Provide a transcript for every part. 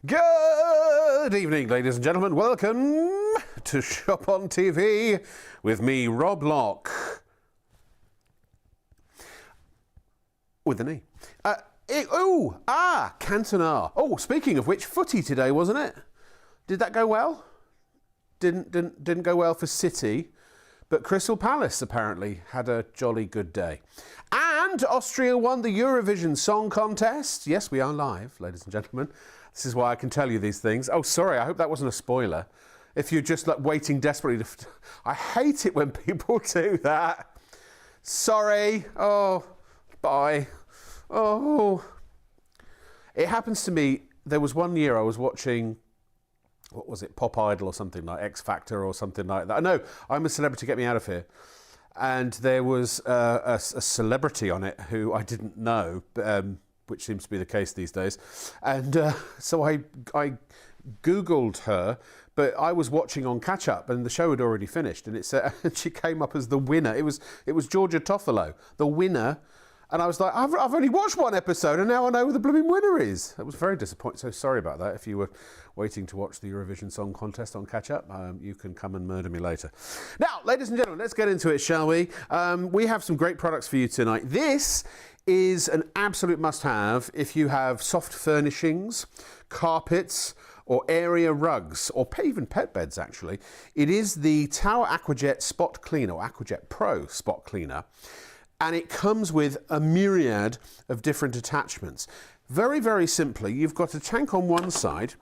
Good evening, ladies and gentlemen. Welcome to Shop on TV with me, Rob Locke. With an E. Cantona. Oh, speaking of which, footy today, wasn't it? Did that go well? Didn't go well for City, but Crystal Palace apparently had a jolly good day. And Austria won the Eurovision Song Contest. Yes, we are live, ladies and gentlemen. This is why I can tell you these things. Oh, sorry, I hope that wasn't a spoiler. If you're just like waiting desperately to... I hate it when people do that. Sorry. Oh, bye. Oh. It happens to me. There was one year I was watching... What was it? Pop Idol or something like X Factor or something like that. No, I'm a Celebrity, Get Me Out of Here. And there was a celebrity on it who I didn't know, which seems to be the case these days. And so I Googled her, but I was watching on catch up and the show had already finished, and it said, and she came up as the winner. It was Georgia Toffolo, the winner. And I was like, I've only watched one episode and now I know who the blooming winner is. That was very disappointing. So sorry about that. If you were waiting to watch the Eurovision Song Contest on catch up, you can come and murder me later. Now, ladies and gentlemen, let's get into it, shall we? We have some great products for you tonight. This is an absolute must-have if you have soft furnishings, carpets, or area rugs, or even pet beds, actually. It is the Tower Aquajet Spot Cleaner, or Aquajet Pro Spot Cleaner. And it comes with a myriad of different attachments. Very, very simply, you've got a tank on one side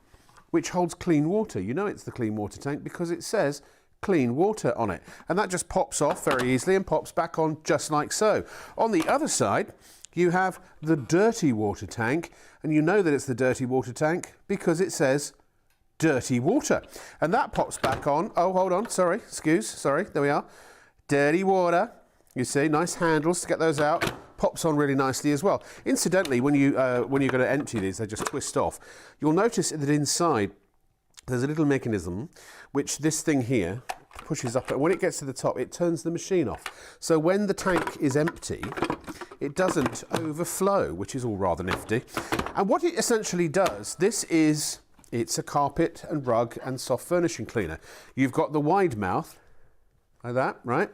which holds clean water. You know it's the clean water tank because it says clean water on it. And that just pops off very easily and pops back on just like so. On the other side, you have the dirty water tank. And you know that it's the dirty water tank because it says dirty water. And that pops back on. Oh, hold on. Sorry. Sorry. There we are. Dirty water. You see, nice handles to get those out. Pops on really nicely as well. Incidentally, when you're going to empty these, they just twist off. You'll notice that inside there's a little mechanism which this thing here pushes up, and when it gets to the top, it turns the machine off. So when the tank is empty, it doesn't overflow, which is all rather nifty. And what it essentially does, it's a carpet and rug and soft furnishing cleaner. You've got the wide mouth, like that, right?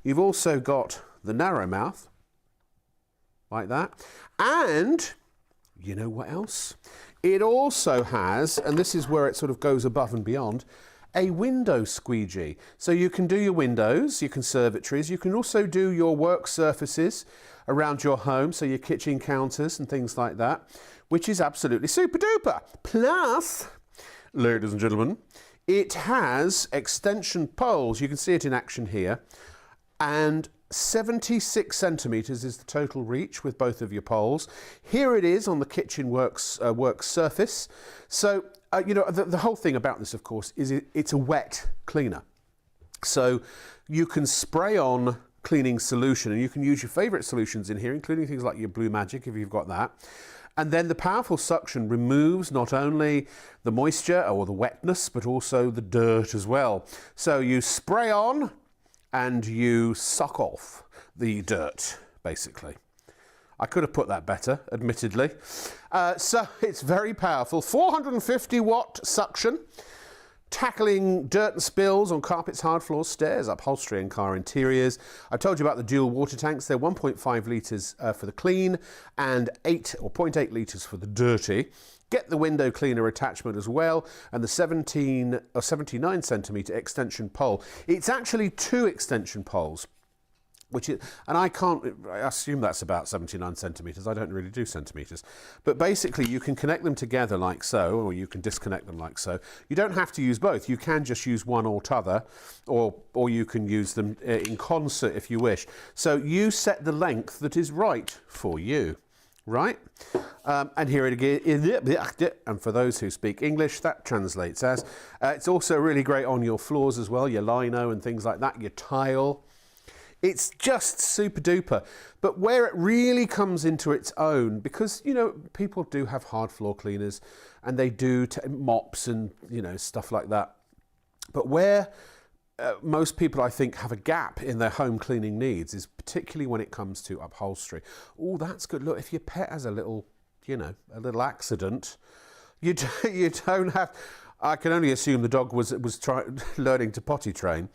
You've also got the narrow mouth, like that. And you know what else? It also has, and this is where it sort of goes above and beyond, a window squeegee. So you can do your windows, your conservatories. You can also do your work surfaces around your home, so your kitchen counters and things like that, which is absolutely super duper. Plus, ladies and gentlemen, it has extension poles. You can see it in action here. And 76 centimetres is the total reach with both of your poles. Here it is on the kitchen work surface. So, you know, the whole thing about this, of course, is it's a wet cleaner. So you can spray on cleaning solution, and you can use your favourite solutions in here, including things like your Blue Magic, if you've got that. And then the powerful suction removes not only the moisture or the wetness, but also the dirt as well. So you spray on and you suck off the dirt, basically. I could have put that better, admittedly. So it's very powerful. 450 watt suction, tackling dirt and spills on carpets, hard floors, stairs, upholstery and car interiors. I told you about the dual water tanks. They're 1.5 litres for the clean and 0.8 litres for the dirty. Get the window cleaner attachment as well, and the 17 or 79 centimetre extension pole. It's actually two extension poles, which is, and I assume that's about 79 centimetres. I don't really do centimetres. But basically you can connect them together like so, or you can disconnect them like so. You don't have to use both. You can just use one or t'other, or you can use them in concert if you wish. So you set the length that is right for you. Right? And here it again, and for those who speak English, that translates as, it's also really great on your floors as well, your lino and things like that, your tile. It's just super duper. But where it really comes into its own, because, you know, people do have hard floor cleaners and they do mops and, you know, stuff like that. But where most people, I think, have a gap in their home cleaning needs is particularly when it comes to upholstery. Oh, that's good. Look, if your pet has a little, you know, a little accident, You don't have. I can only assume the dog was learning to potty train.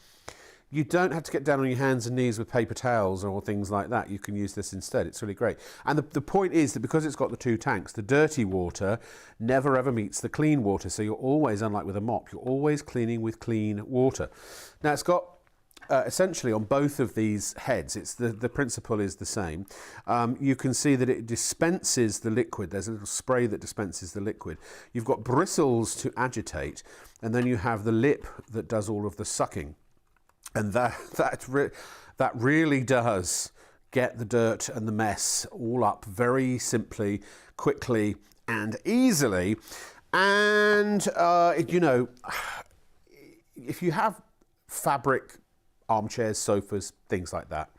You don't have to get down on your hands and knees with paper towels or things like that. You can use this instead. It's really great. And the point is that because it's got the 2 tanks, the dirty water never ever meets the clean water. So you're always, unlike with a mop, you're always cleaning with clean water. Now it's got essentially on both of these heads, it's the principle is the same. You can see that it dispenses the liquid. There's a little spray that dispenses the liquid. You've got bristles to agitate, and then you have the lip that does all of the sucking. And that really does get the dirt and the mess all up very simply, quickly and easily. And, you know, if you have fabric armchairs, sofas, things like that,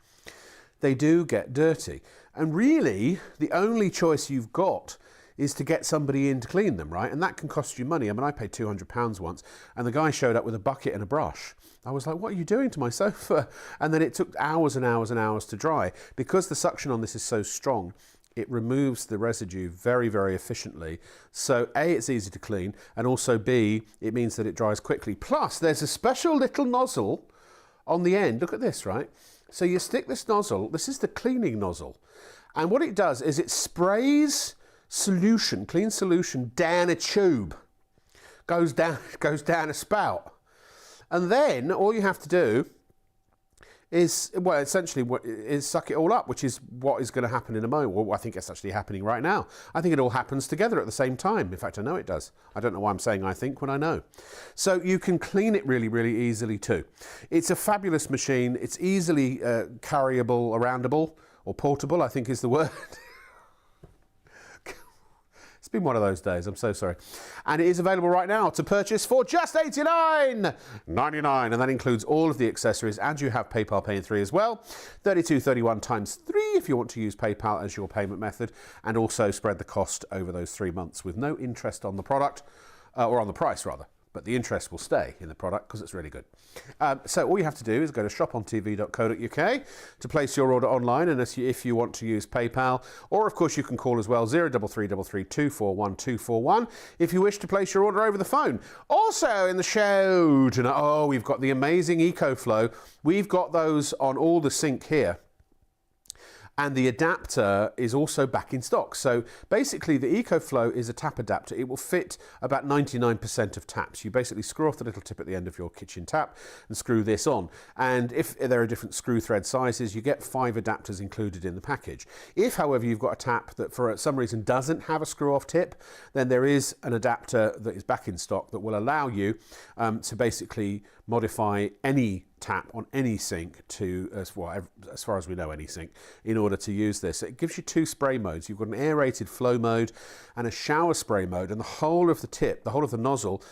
they do get dirty. And really, the only choice you've got is to get somebody in to clean them, right? And that can cost you money. I mean, I paid £200 once, and the guy showed up with a bucket and a brush. I was like, what are you doing to my sofa? And then it took hours and hours and hours to dry. Because the suction on this is so strong, it removes the residue very, very efficiently. So A, it's easy to clean, and also B, it means that it dries quickly. Plus, there's a special little nozzle on the end. Look at this, right? So you stick this nozzle, this is the cleaning nozzle, and what it does is it sprays solution, clean solution, down a tube, goes down a spout, and then all you have to do is, well, essentially is suck it all up, which is what is going to happen in a moment. Well, I think it's actually happening right now. I think it all happens together at the same time. In fact, I know it does. I don't know why I'm saying I think when I know. So you can clean it really, really easily too. It's a fabulous machine. It's easily carryable, aroundable, or portable, I think is the word. It's been one of those days, I'm so sorry. And it is available right now to purchase for just $89.99, and that includes all of the accessories, and you have PayPal Pay in 3 as well. 32.31 times 3 if you want to use PayPal as your payment method, and also spread the cost over those 3 months with no interest on the product, or on the price rather. But the interest will stay in the product because it's really good. So all you have to do is go to shopontv.co.uk to place your order online, and if you want to use PayPal, or of course you can call as well 0333 241 241 if you wish to place your order over the phone. Also in the show tonight, oh, we've got the amazing EcoFlow. We've got those on all the sink here. And the adapter is also back in stock. So basically the EcoFlow is a tap adapter. It will fit about 99% of taps. You basically screw off the little tip at the end of your kitchen tap and screw this on. And if there are different screw thread sizes, you get 5 adapters included in the package. If, however, you've got a tap that for some reason doesn't have a screw off tip, then there is an adapter that is back in stock that will allow you to basically modify any tap on any sink to, as far as we know, any sink, in order to use this. It gives you 2 spray modes. You've got an aerated flow mode and a shower spray mode, and the whole of the tip, the whole of the nozzle,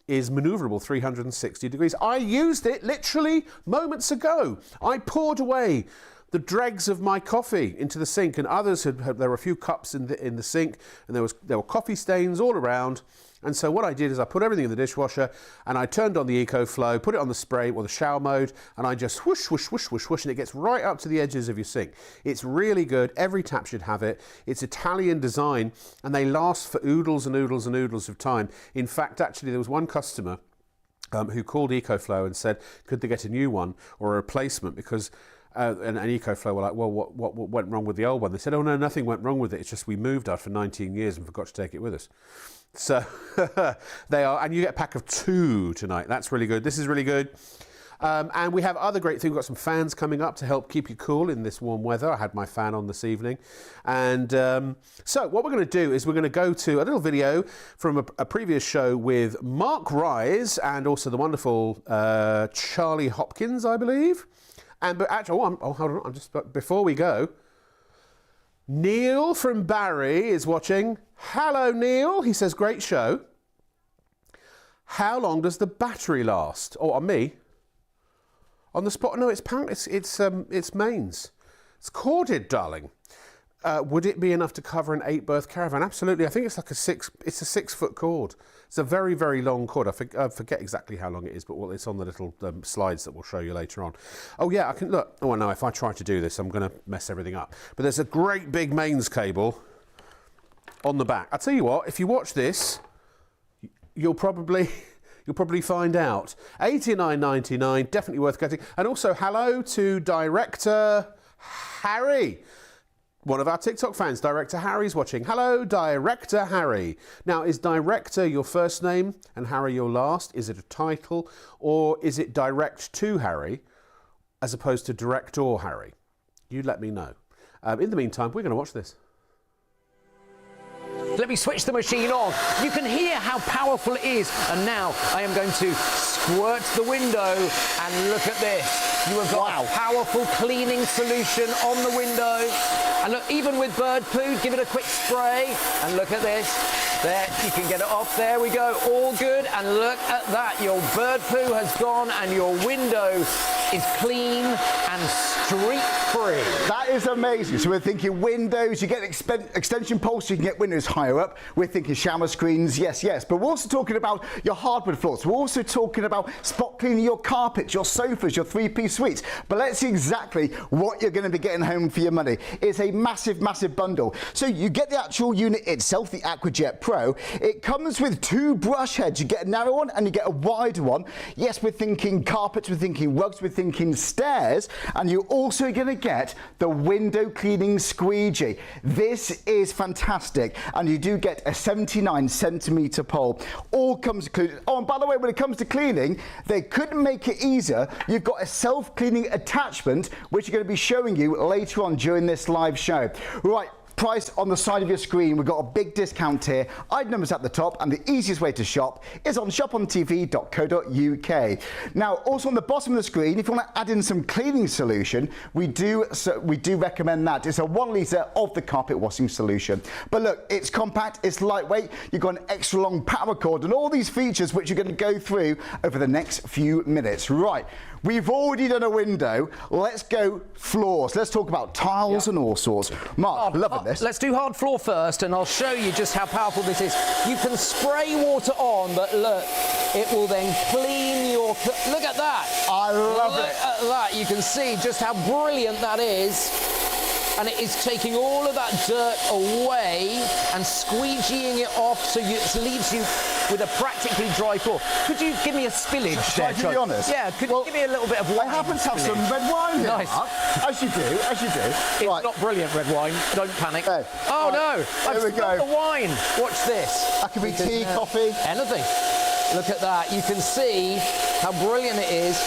is maneuverable 360 degrees. I used it literally moments ago. I poured away the dregs of my coffee into the sink, and others there were a few cups in the sink, and there were coffee stains all around. And so what I did is I put everything in the dishwasher, and I turned on the EcoFlow, put it on the spray or the shower mode, and I just whoosh, whoosh, whoosh, whoosh, whoosh, and it gets right up to the edges of your sink. It's really good. Every tap should have it. It's Italian design, and they last for oodles and oodles and oodles of time. In fact, actually, there was one customer who called EcoFlow and said, could they get a new one or a replacement, because and EcoFlow were like, well, what went wrong with the old one? They said, oh no, nothing went wrong with it. It's just we moved after 19 years and forgot to take it with us. So they are, and you get a pack of 2 tonight. That's really good. This is really good. And we have other great things. We've got some fans coming up to help keep you cool in this warm weather. I had my fan on this evening. And so what we're going to do is we're going to go to a little video from a previous show with Mark Rise and also the wonderful Charlie Hopkins, I believe. But actually, hold on, before we go, Neil from Barry is watching. Hello, Neil. He says, great show. How long does the battery last? Oh, on me? On the spot? No, it's mains. It's corded, darling. Would it be enough to cover an 8-berth caravan? Absolutely. I think it's like it's a 6-foot cord. It's a very, very long cord. I forget exactly how long it is, but it's on the little slides that we'll show you later on. Oh yeah, I can look. Oh no, if I try to do this, I'm going to mess everything up. But there's a great big mains cable on the back. I'll tell you what, if you watch this, you'll probably find out. £89.99, definitely worth getting. And also, hello to Director Harry. One of our TikTok fans, Director Harry's watching. Hello, Director Harry. Now, is Director your first name and Harry your last? Is it a title, or is it direct to Harry as opposed to Director Harry? You let me know. In the meantime, we're going to watch this. Let me switch the machine on. You can hear how powerful it is. And now I am going to squirt the window, and look at this. You have got a powerful cleaning solution on the window. And look, even with bird poo, give it a quick spray. And look at this. There, you can get it off. There we go. All good. And look at that. Your bird poo has gone and your window is clean and streak-free. That is amazing. So we're thinking windows, you get extension poles so you can get windows higher up. We're thinking shower screens, yes. But we're also talking about your hardwood floors. We're also talking about spot cleaning your carpets, your sofas, your three-piece suites. But let's see exactly what you're going to be getting home for your money. It's a massive, massive bundle. So you get the actual unit itself, the AquaJet Pro. It comes with 2 brush heads. You get a narrow one and you get a wider one. Yes, we're thinking carpets, we're thinking rugs, we're thinking stairs, and you're also going to get the window cleaning squeegee. This is fantastic, and you do get a 79cm pole. All comes included. Oh, and by the way, when it comes to cleaning, they couldn't make it easier. You've got a self-cleaning attachment, which are going to be showing you later on during this live show. Right. Price on the side of your screen. We've got a big discount here. Item numbers at the top, and the easiest way to shop is on shopontv.co.uk. Now, also on the bottom of the screen, if you want to add in some cleaning solution, we do recommend that. It's a 1 litre of the carpet washing solution. But look, it's compact, it's lightweight. You've got an extra long power cord and all these features which you're going to go through over the next few minutes. Right. We've already done a window. Let's go floors. Let's talk about tiles and all sorts. Mark, loving this. Let's do hard floor first, and I'll show you just how powerful this is. You can spray water on, but look, it will then clean your... Look at that. I love it. Look at that. You can see just how brilliant that is. And it is taking all of that dirt away and squeegeeing it off, so it leaves you with a practically dry floor. Could you give me a spillage there, to be honest? Yeah, could you give me a little bit of wine? I happen to have some red wine here, nice. Mark. As you do. It's not brilliant red wine, don't panic. Hey. Oh no, Here we go. The wine. Watch this. That could be tea, coffee. Anything. Look at that. You can see how brilliant it is.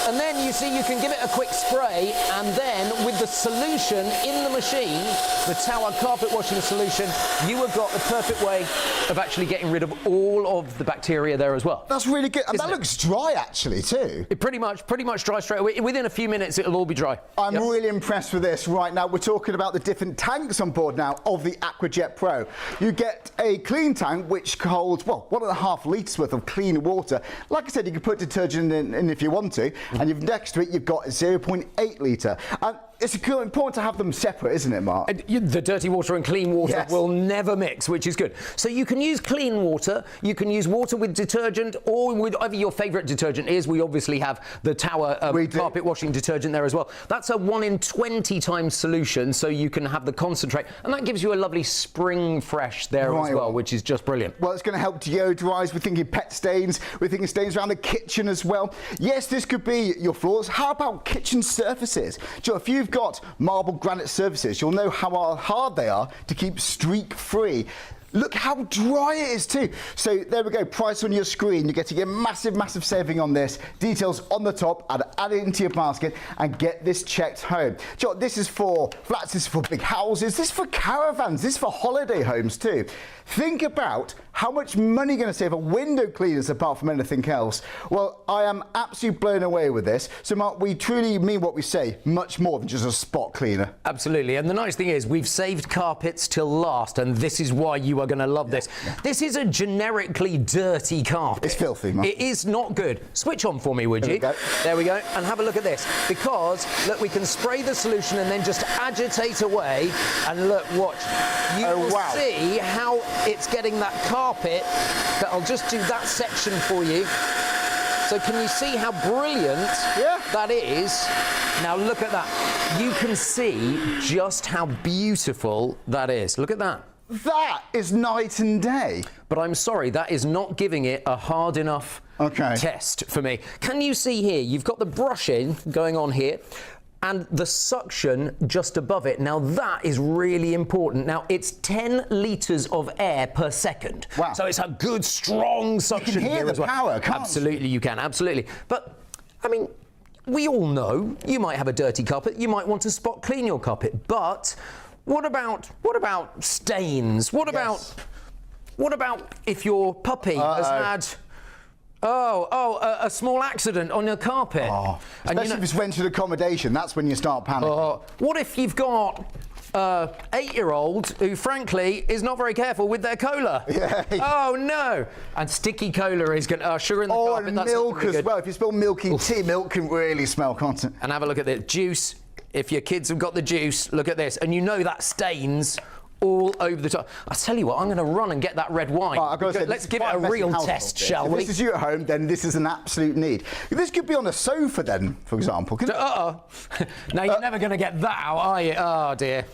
And then you see you can give it a quick spray, and then with the solution in the machine, the Tower carpet washing solution, you have got the perfect way of actually getting rid of all of the bacteria there as well. That's really good. And that looks dry actually too. It pretty much dry straight away. Within a few minutes it'll all be dry. I'm really impressed with this. Right now we're talking about the different tanks on board now of the AquaJet Pro. You get a clean tank which holds, well, 1.5 litres worth of clean water. Like I said, you can put detergent in if you want to. And next to it, you've got a 0.8 litre. And it's important to have them separate, isn't it, Mark? The dirty water and clean water will never mix, which is good. So you can use clean water, you can use water with detergent, or with whatever your favourite detergent is. We obviously have the Tower carpet washing detergent there as well. That's a 1 in 20 times solution, so you can have the concentrate, and that gives you a lovely spring fresh there as well, which is just brilliant. Well, it's going to help deodorise. We're thinking pet stains. We're thinking stains around the kitchen as well. Yes, this could be your floors. How about kitchen surfaces? Do you know, if you've got marble granite surfaces, you'll know how hard they are to keep streak-free. Look how dry it is too. So there we go, price on your screen. You're getting a massive, massive saving on this. Details on the top, and add it into your basket and get this checked home. Do you know what? This is for flats, this is for big houses, this is for caravans, this is for holiday homes too. Think about how much money you're going to save on window cleaners apart from anything else. Well, I am absolutely blown away with this. So Mark, we truly mean what we say, much more than just a spot cleaner. Absolutely, and the nice thing is we've saved carpets till last, and this is why you are going to love this. This is a generically dirty carpet. It's filthy, Mark. It is not good. Switch on for me, would you? There we go, and have a look at this. Because, look, we can spray the solution and then just agitate away, and look, watch. You will see how it's getting that carpet. But I'll just do that section for you. So can you see how brilliant that is? Now look at that. You can see just how beautiful that is. Look at that. That is night and day. But I'm sorry, that is not giving it a hard enough test for me. Can you see here? You've got the brushing going on here and the suction just above it. Now that is really important. Now it's 10 litres of air per second. Wow. So it's a good strong suction. You can hear here the as well. power, can't you? Absolutely, you can, absolutely. But, I mean, we all know you might have a dirty carpet, you might want to spot clean your carpet, but what about stains? What about if your puppy has had a small accident on your carpet? Oh, and especially if it's rented accommodation, that's when you start panicking. What if you've got an 8-year-old who, frankly, is not very careful with their cola? Yeah. Oh, no. And sticky cola is going to... sugar in the carpet. And that's milk as good. well. If you spill milky tea, milk can really smell, can't it? And have a look at the juice. If your kids have got the juice, look at this. And you know that stains all over the top. I'll tell you what, I'm going to run and get that red wine. Let's give it a real test, shall we? If this is you at home, then this is an absolute need. This could be on a sofa then, for example. Now, you're never going to get that out, are you? Oh, dear.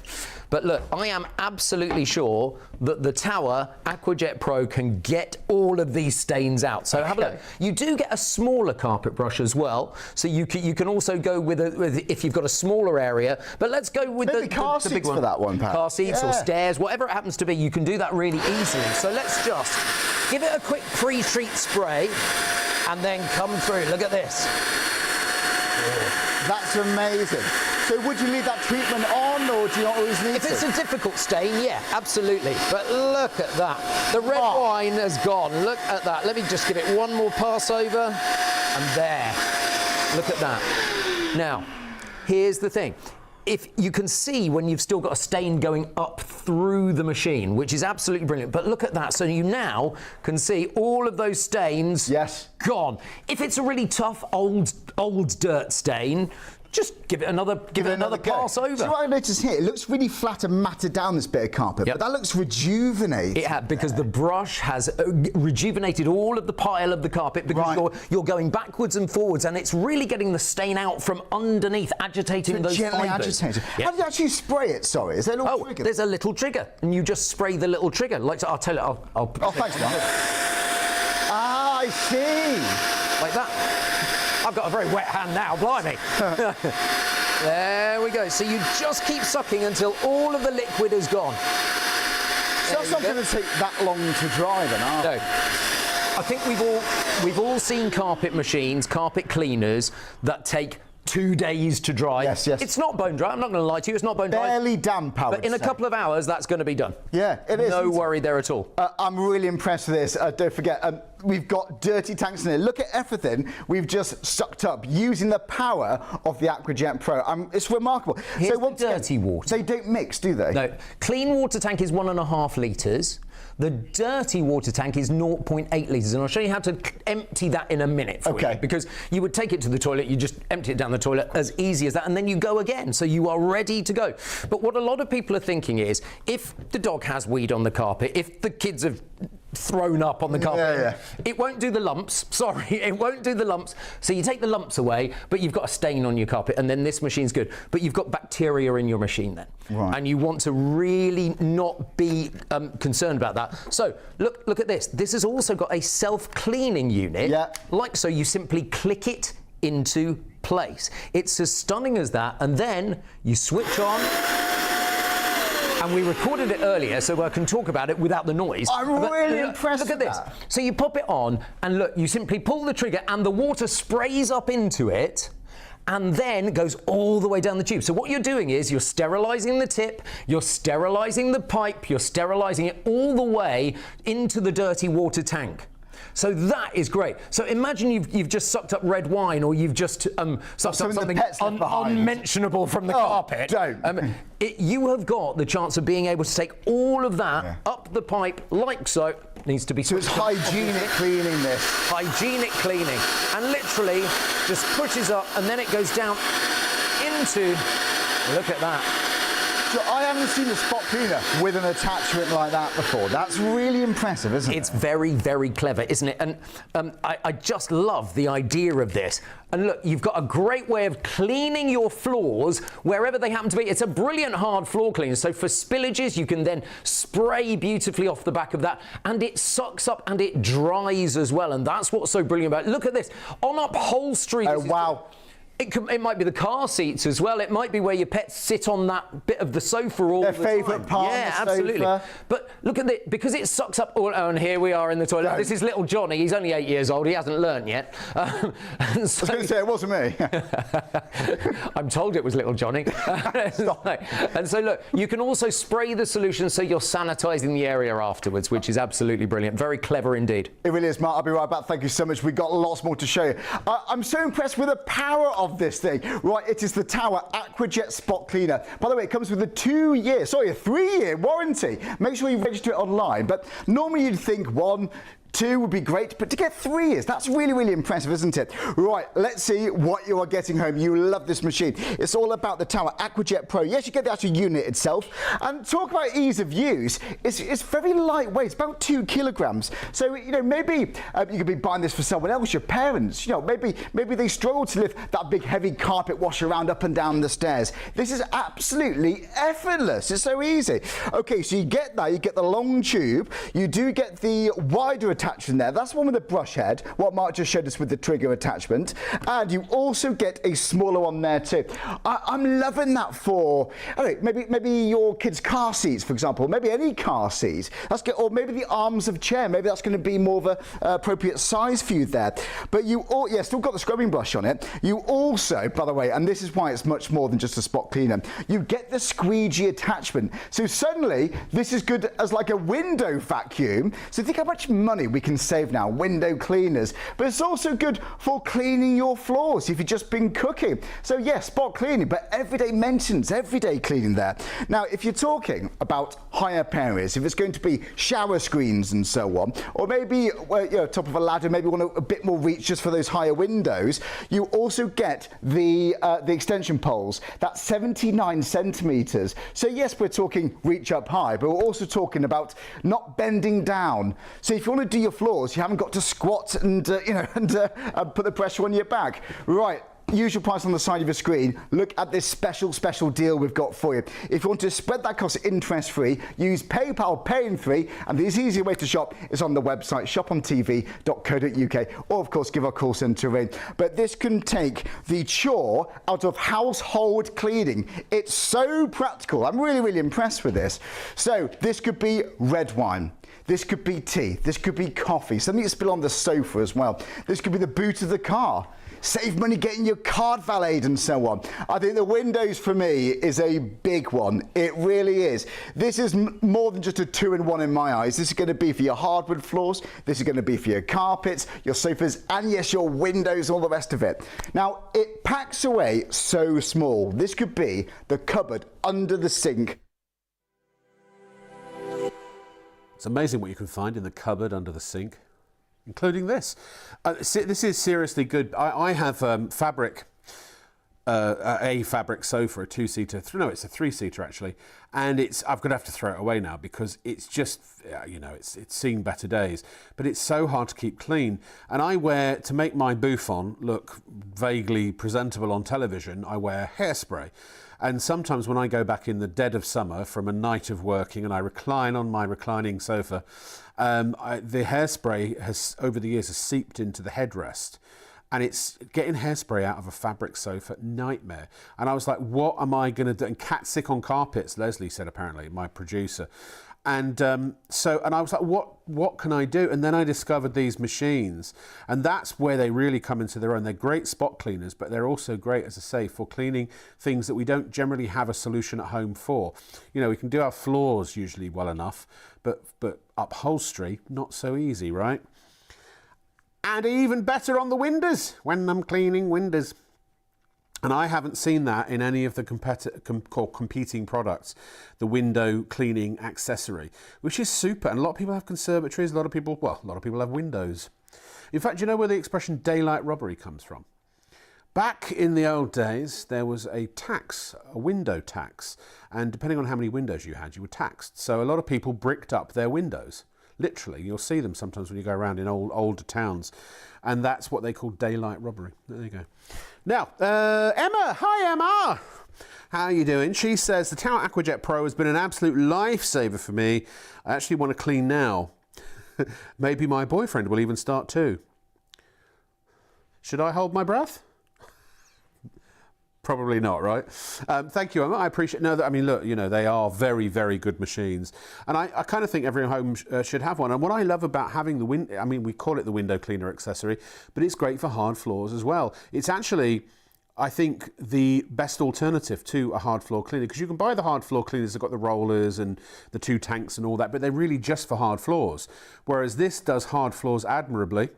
But look, I am absolutely sure that the Tower AquaJet Pro can get all of these stains out. So have a look. You do get a smaller carpet brush as well. So you can also go with if you've got a smaller area. But let's go with maybe the car big seats one. for that one, Pat. Car seats or stairs, whatever it happens to be, you can do that really easily. So let's just give it a quick pre-treat spray and then come through. Look at this. That's amazing. So would you leave that treatment on, or do you not always need If it's a difficult stain, yeah, absolutely. But look at that. The red wine has gone. Look at that. Let me just give it one more pass over. And there. Look at that. Now, here's the thing. If you can see when you've still got a stain going up through the machine, which is absolutely brilliant. But look at that. So you now can see all of those stains gone. If it's a really tough old dirt stain, just give it another pass over. See what I noticed here? It looks really flat and matted down, this bit of carpet, but that looks rejuvenated. It had, because the brush has rejuvenated all of the pile of the carpet, because you're going backwards and forwards, and it's really getting the stain out from underneath, agitating those gently fibres. agitated. How do you actually spray it? Sorry, is there a little trigger? There's a little trigger, and you just spray the little trigger. I'll tell you. I'll thanks, Mark. I see. Like that. I've got a very wet hand now, blimey. There we go. So you just keep sucking until all of the liquid is gone. So that's not going to take that long to dry then, are they? No. I think we've all seen carpet machines, carpet cleaners that take 2 days to dry. Yes. It's not bone dry. I'm not going to lie to you. It's not bone dry. Barely damp, I would But in a couple of hours, that's going to be done. Yeah, it is. No worry there at all. I'm really impressed with this. Don't forget, we've got dirty tanks in here. Look at everything we've just sucked up using the power of the AquaJet Pro. It's remarkable. Here's the dirty water. They don't mix, do they? No. Clean water tank is 1.5 litres. The dirty water tank is 0.8 litres, and I'll show you how to empty that in a minute for you, because you would take it to the toilet, you just empty it down the toilet, as easy as that, and then you go again, so you are ready to go. But what a lot of people are thinking is, if the dog has weed on the carpet, if the kids have thrown up on the carpet, it won't do the lumps. Sorry, it won't do the lumps. So you take the lumps away, but you've got a stain on your carpet, and then this machine's good. But you've got bacteria in your machine then, and you want to really not be concerned about that. So look at this. This has also got a self-cleaning unit. Like so, you simply click it into place. It's as stunning as that, and then you switch on. And we recorded it earlier, so I can talk about it without the noise. I'm really impressed Look at with this. that. So you pop it on, and look, you simply pull the trigger, and the water sprays up into it, and then goes all the way down the tube. So what you're doing is you're sterilising the tip, you're sterilising the pipe, you're sterilising it all the way into the dirty water tank. So that is great. So imagine you've just sucked up red wine, or you've just sucked up something unmentionable from the carpet. Don't. You have got the chance of being able to take all of that up the pipe like so. Needs to be. So it's hygienic cleaning, this. Hygienic cleaning. And literally just pushes up, and then it goes down into, look at that. So I haven't seen the spot cleaner with an attachment like that before. That's really impressive, isn't it? It's very, very clever, isn't it? And I just love the idea of this. And look, you've got a great way of cleaning your floors wherever they happen to be. It's a brilliant hard floor cleaner. So for spillages, you can then spray beautifully off the back of that, and it sucks up and it dries as well. And that's what's so brilliant about it. Look at this. On upholstery. Oh, wow. It might be the car seats as well. It might be where your pets sit on that bit of the sofa all the time. Their favourite part yeah, of the absolutely. sofa. But look at it, because it sucks up all, and here we are in the toilet. No. This is little Johnny. He's only 8 years old. He hasn't learnt yet. I was going to say, it wasn't me. I'm told it was little Johnny. And so look, you can also spray the solution so you're sanitising the area afterwards, which is absolutely brilliant. Very clever indeed. It really is, Mark. I'll be right back. Thank you so much. We've got lots more to show you. I'm so impressed with the power of this thing. Right, it is the Tower AquaJet Spot Cleaner. By the way, it comes with a 3-year warranty. Make sure you register it online. But normally you'd think 1, 2 would be great, but to get 3 years, that's really, really impressive, isn't it? Right, let's see what you are getting home. You love this machine. It's all about the Tower AquaJet Pro. Yes, you get the actual unit itself. And talk about ease of use. It's very lightweight. It's about 2 kilograms. So, you know, maybe you could be buying this for someone else, your parents. You know, maybe they struggle to lift that big, heavy carpet wash around up and down the stairs. This is absolutely effortless. It's so easy. Okay, so you get that. You get the long tube. You do get the wider attachment there. That's the one with the brush head, what Mark just showed us with the trigger attachment. And you also get a smaller one there too. I'm loving that for, maybe your kids' car seats, for example, maybe any car seat. That's good. Or maybe the arms of chair. Maybe that's going to be more of a appropriate size for you there. But you still got the scrubbing brush on it. You also, by the way, and this is why it's much more than just a spot cleaner, you get the squeegee attachment. So suddenly, this is good as like a window vacuum. So think how much money we can save now, window cleaners. But it's also good for cleaning your floors if you've just been cooking. So yes, spot cleaning, but everyday maintenance, everyday cleaning there. Now, if you're talking about high-up areas, if it's going to be shower screens and so on, or maybe top of a ladder, maybe want a bit more reach just for those higher windows, you also get the extension poles. That's 79 centimetres. So yes, we're talking reach up high, but we're also talking about not bending down. So if you want to do your floors, you haven't got to squat and put the pressure on your back. Right. Usual price on the side of your screen. Look at this special deal we've got for you. If you want to spread that cost interest-free, use PayPal Pay in 3, and the easy way to shop is on the website shopontv.co.uk, or of course give our call centre a ring. But this can take the chore out of household cleaning. It's so practical. I'm really, really impressed with this. So this could be red wine. This could be tea. This could be coffee. Something you spill on the sofa as well. This could be the boot of the car. Save money getting your card valeted and so on. I think the windows for me is a big one. It really is. This is more than just a 2-in-1 in my eyes. This is going to be for your hardwood floors. This is going to be for your carpets, your sofas, and yes, your windows, all the rest of it. Now, it packs away so small. This could be the cupboard under the sink. It's amazing what you can find in the cupboard under the sink, including this. This is seriously good. I have a fabric sofa, a 2-seater. No, it's a 3-seater actually, and I'm going to have to throw it away now because it's just, it's seen better days. But it's so hard to keep clean, and to make my bouffant look vaguely presentable on television, I wear hairspray. And sometimes when I go back in the dead of summer from a night of working and I recline on my reclining sofa, the hairspray has, over the years, has seeped into the headrest. And it's getting hairspray out of a fabric sofa, nightmare. And I was like, what am I going to do? And cat sick on carpets, Leslie said, apparently, my producer. And I was like, what can I do? And then I discovered these machines, and that's where they really come into their own. They're great spot cleaners, but they're also great, as I say, for cleaning things that we don't generally have a solution at home for. We can do our floors usually well enough, but upholstery, not so easy, right? And even better on the windows when I'm cleaning windows. And I haven't seen that in any of the competing products, the window cleaning accessory, which is super. And a lot of people have conservatories, a lot of people have windows. In fact, do you know where the expression daylight robbery comes from? Back in the old days, there was a window tax, and depending on how many windows you had, you were taxed. So a lot of people bricked up their windows. Literally, you'll see them sometimes when you go around in older towns, and that's what they call daylight robbery. There you go. Now, Emma. Hi, Emma. How are you doing? She says, the Tower Aquajet Pro has been an absolute lifesaver for me. I actually want to clean now. Maybe my boyfriend will even start too. Should I hold my breath? Probably not, right? Thank you, Emma. I appreciate. No, I mean, look, you know, they are very, very good machines, and I kind of think every home should have one. And what I love about having the I mean, we call it the window cleaner accessory, but it's great for hard floors as well. It's actually, I think, the best alternative to a hard floor cleaner, because you can buy the hard floor cleaners that got the rollers and the 2 tanks and all that, but they're really just for hard floors. Whereas this does hard floors admirably.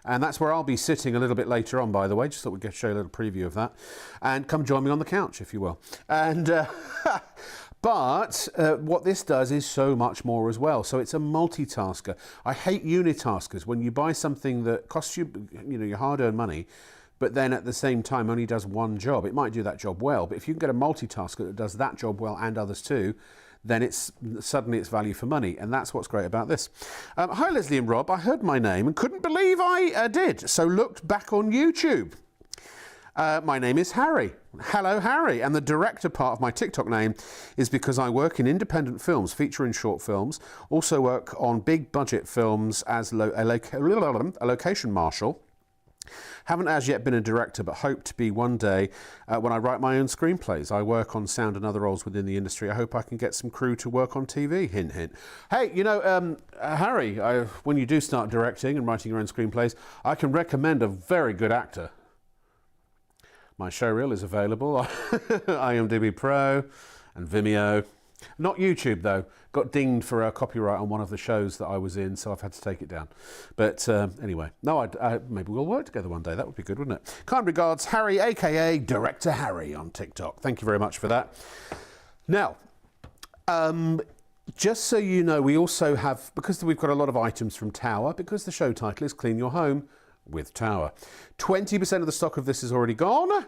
And that's where I'll be sitting a little bit later on, by the way. Just thought we'd show you a little preview of that. And come join me on the couch, if you will. And but what this does is so much more as well. So it's a multitasker. I hate unitaskers. When you buy something that costs you, you know, your hard-earned money, but then at the same time only does one job. It might do that job well, but if you can get a multitasker that does that job well and others too, then suddenly it's value for money, and that's what's great about this. Hi Leslie and Rob, I heard my name and couldn't believe I did, so looked back on YouTube. My name is Harry. Hello Harry, and the director part of my TikTok name is because I work in independent films, feature and short films, also work on big budget films as a location marshal. Haven't as yet been a director, but hope to be one day when I write my own screenplays. I work on sound and other roles within the industry. I hope I can get some crew to work on TV, hint, hint. Hey, you know, Harry, when you do start directing and writing your own screenplays, I can recommend a very good actor. My showreel is available on IMDb Pro and Vimeo. Not YouTube, though. Got dinged for a copyright on one of the shows that I was in, so I've had to take it down. But anyway, no, maybe we'll work together one day. That would be good, wouldn't it? Kind regards, Harry, a.k.a. Director Harry on TikTok. Thank you very much for that. Now, just so you know, we also have, because we've got a lot of items from Tower, because the show title is Clean Your Home with Tower. 20% of the stock of this is already gone.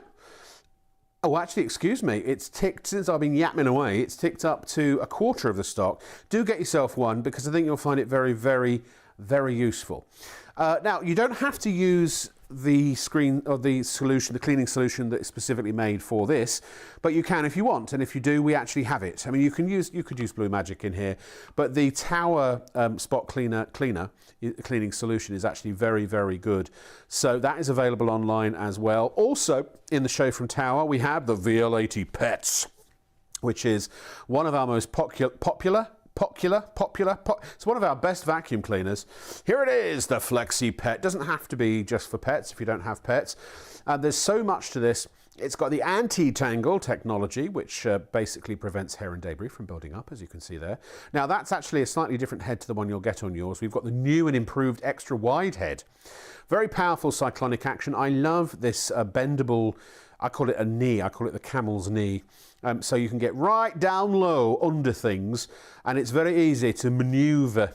Oh, actually, excuse me, it's ticked, since I've been yapping away, it's ticked up to a quarter of the stock. Do get yourself one, because I think you'll find it very, very, very useful. Now, you don't have to use the cleaning solution that is specifically made for this, but you can if you want, and if you do, we actually have it. I mean, you could use Blue Magic in here, but the Tower spot cleaning solution is actually very, very good. So that is available online as well. Also, in the show from Tower, we have the VL80 Pets, which is one of our most popular. It's one of our best vacuum cleaners. Here it is, the Flexi Pet. Doesn't have to be just for pets if you don't have pets. There's so much to this. It's got the anti-tangle technology, which basically prevents hair and debris from building up, as you can see there. Now, that's actually a slightly different head to the one you'll get on yours. We've got the new and improved extra wide head. Very powerful cyclonic action. I love this bendable, I call it a knee, I call it the camel's knee. So you can get right down low under things, and it's very easy to maneuver.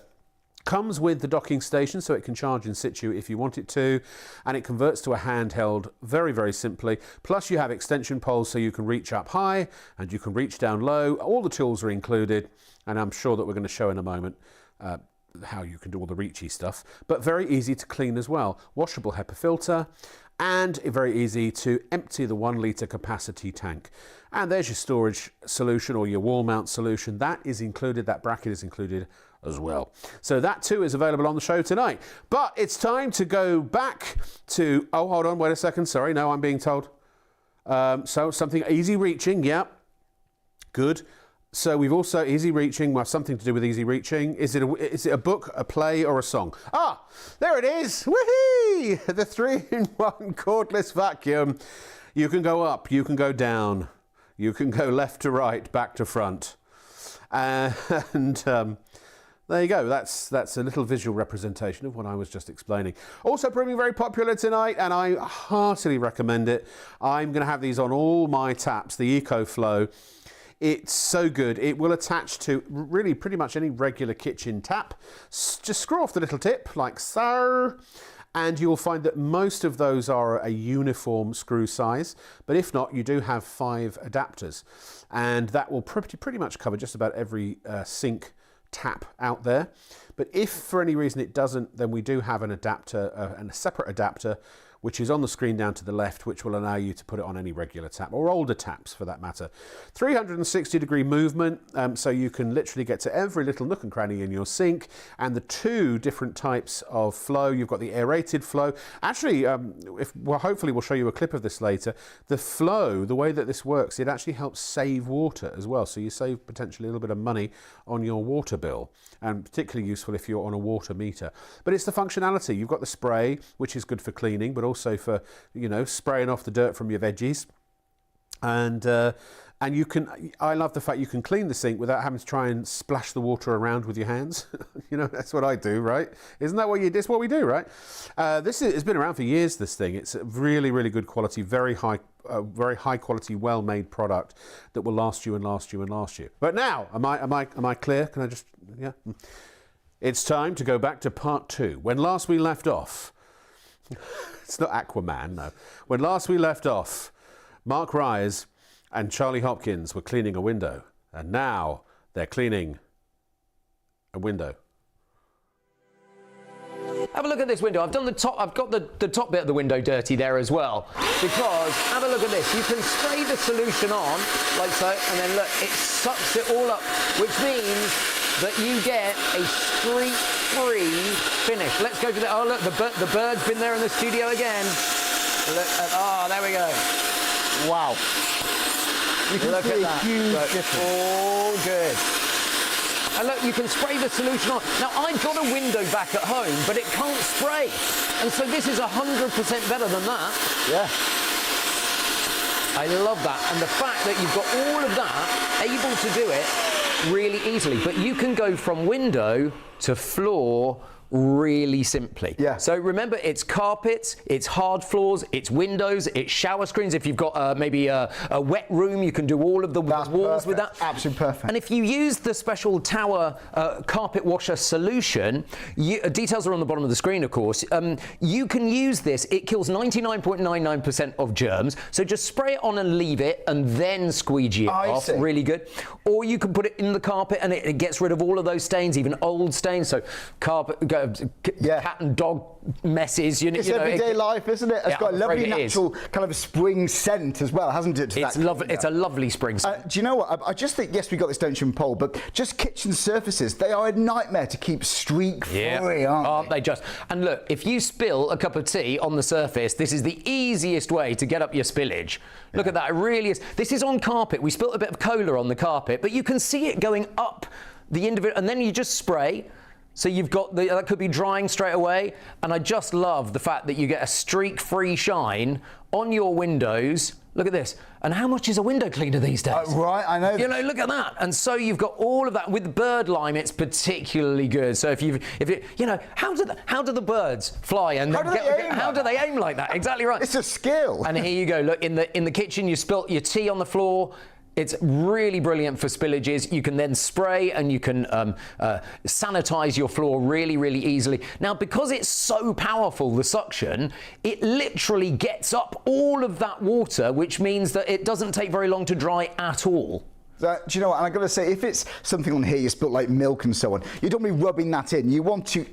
Comes with the docking station, so it can charge in situ if you want it to, and it converts to a handheld very, very simply. Plus you have extension poles, so you can reach up high and you can reach down low. All the tools are included, and I'm sure that we're going to show in a moment how you can do all the reachy stuff, but very easy to clean as well. Washable HEPA filter, and very easy to empty the 1 litre capacity tank. And there's your storage solution or your wall mount solution. That is included, that bracket is included as well. So that too is available on the show tonight. But it's time to go back to, oh, hold on, wait a second, sorry, no, I'm being told. So something easy reaching, yeah, good. So we've also easy reaching, well, something to do with easy reaching. Is it a book, a play, or a song? Ah, there it is. Whee! The 3-in-1 cordless vacuum. You can go up, you can go down, you can go left to right, back to front, and there you go. That's a little visual representation of what I was just explaining. Also proving very popular tonight, and I heartily recommend it. I'm going to have these on all my taps. The EcoFlow. It's so good. It will attach to really pretty much any regular kitchen tap. Just screw off the little tip like so, And you'll find that most of those are a uniform screw size, but if not, you do have 5 adapters, and that will pretty much cover just about every sink tap out there. But if for any reason it doesn't, then we do have an adapter and a separate adapter which is on the screen down to the left, which will allow you to put it on any regular tap, or older taps for that matter. 360-degree movement, so you can literally get to every little nook and cranny in your sink, and the 2 different types of flow. You've got the aerated flow. Actually, hopefully we'll show you a clip of this later. The flow, the way that this works, it actually helps save water as well, so you save potentially a little bit of money on your water bill, and particularly useful if you're on a water meter. But it's the functionality. You've got the spray, which is good for cleaning, but also for, you know, spraying off the dirt from your veggies. And you can, I love the fact you can clean the sink without having to try and splash the water around with your hands. You know, that's what I do, right? Isn't that what it's what we do, right? It's been around for years, this thing. It's a really, really good quality, very high quality, well-made product that will last you and last you and last you. But now, am I clear? Can I just, yeah? It's time to go back to part 2. When last we left off, it's not Aquaman, no. When last we left off, Mark Rise and Charlie Hopkins were cleaning a window, and now they're cleaning a window. Have a look at this window. I've got the top bit of the window dirty there as well, because have a look at this. You can spray the solution on like so, and then look, it sucks it all up, which means that you get a streak-free finish. Let's go to the, oh look, the bird's been there in the studio again. Look at, oh, there we go. Wow. You can Look see at a that. huge Look, difference. all good. And look, you can spray the solution on. Now, I've got a window back at home, but it can't spray. And so this is 100% better than that. Yeah. I love that. And the fact that you've got all of that, able to do it really easily. But you can go from window to floor really simply. Yeah. So remember, it's carpets, it's hard floors, it's windows, it's shower screens. If you've got maybe a wet room, you can do all of the walls with that. Absolutely perfect. And if you use the special Tower carpet washer solution, details are on the bottom of the screen, of course. You can use this. It kills 99.99% of germs. So just spray it on and leave it, and then squeegee it off. See. Really good. Or you can put it in the carpet, and it gets rid of all of those stains, even old stains. So cat and dog messes. It's everyday life, isn't it? It's got a lovely natural kind of spring scent as well, hasn't it? It's lovely. It's a lovely spring scent. Do you know what? I just think, yes, we got this extension pole, but just kitchen surfaces, they are a nightmare to keep streak-free, aren't they? Just? And look, if you spill a cup of tea on the surface, this is the easiest way to get up your spillage. Look at that. It really is. This is on carpet. We spilt a bit of cola on the carpet, but you can see it going up the end of it, and then you just spray. So you've got that could be drying straight away, and I just love the fact that you get a streak-free shine on your windows. Look at this. And how much is a window cleaner these days? Right, I know. You know, look at that. And so you've got all of that. With bird lime, it's particularly good. So if you know, how do the birds fly and how do they aim like that? Exactly right. It's a skill. And here you go. Look, in the kitchen, you spilt your tea on the floor. It's really brilliant for spillages. You can then spray and you can sanitize your floor really, really easily. Now, because it's so powerful, the suction, it literally gets up all of that water, which means that it doesn't take very long to dry at all. Do you know what? And I've got to say, if it's something on here you spilt like milk and so on, you don't want to be rubbing that in. You want to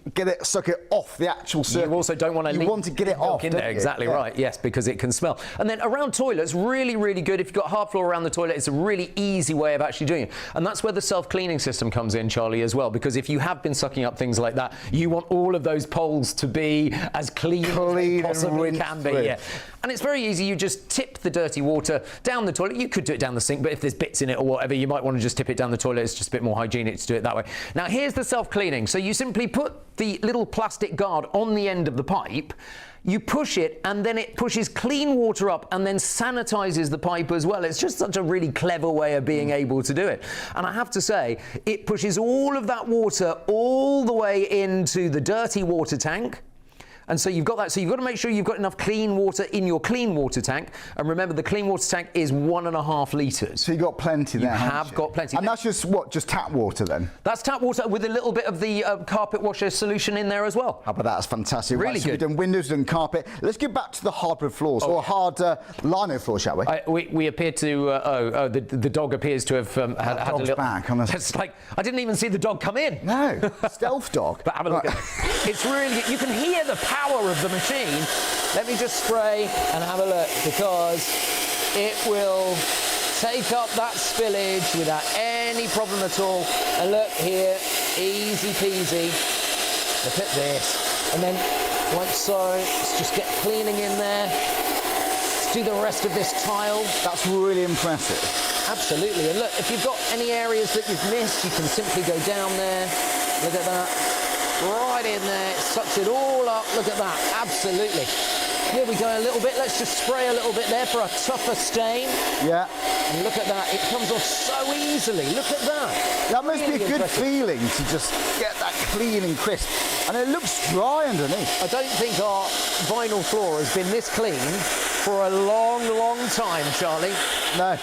suck it off the actual surface. You also don't want to You want to get it off in there. Exactly right. Yes, because it can smell. And then around toilets, really, really good. If you've got hard floor around the toilet, it's a really easy way of actually doing it. And that's where the self-cleaning system comes in, Charlie, as well. Because if you have been sucking up things like that, you want all of those poles to be as clean as they possibly can be. Yeah. And it's very easy. You just tip the dirty water down the toilet. You could do it down the sink, but if there's bits in it or whatever, you might want to just tip it down the toilet. It's just a bit more hygienic to do it that way. Now, here's the self-cleaning. So you simply put the little plastic guard on the end of the pipe, you push it, and then it pushes clean water up and then sanitizes the pipe as well. It's just such a really clever way of being able to do it. And I have to say, it pushes all of that water all the way into the dirty water tank. And so you've got that. So you've got to make sure you've got enough clean water in your clean water tank. And remember, the clean water tank is 1.5 litres. So you've got plenty there. You have got plenty. And that's just what? Just tap water then? That's tap water with a little bit of the carpet washer solution in there as well. How about that? That's fantastic. Really right, so good. We've done windows and carpet. Let's get back to the hardwood floors, or hard lino floor, shall we? We appear to. The dog appears to have had a little. Back, honestly. It's like I didn't even see the dog come in. No, stealth dog. But have a look at it. It's really. You can hear the power of the machine. Let me just spray and have a look, because it will take up that spillage without any problem at all. And look here, easy peasy. Look at this. And then, like so, let's just get cleaning in there. Let's do the rest of this tile. That's really impressive. Absolutely. And look, if you've got any areas that you've missed, you can simply go down there. Look at that. Right in there. It sucks it all up. Look at that. Absolutely. Here we go a little bit. Let's just spray a little bit there for a tougher stain. Yeah. And look at that. It comes off so easily. Look at that. That must Really be a good impressive. feeling to just get that clean and crisp. And it looks dry underneath. I don't think our vinyl floor has been this clean for a long, long time, Charlie. No.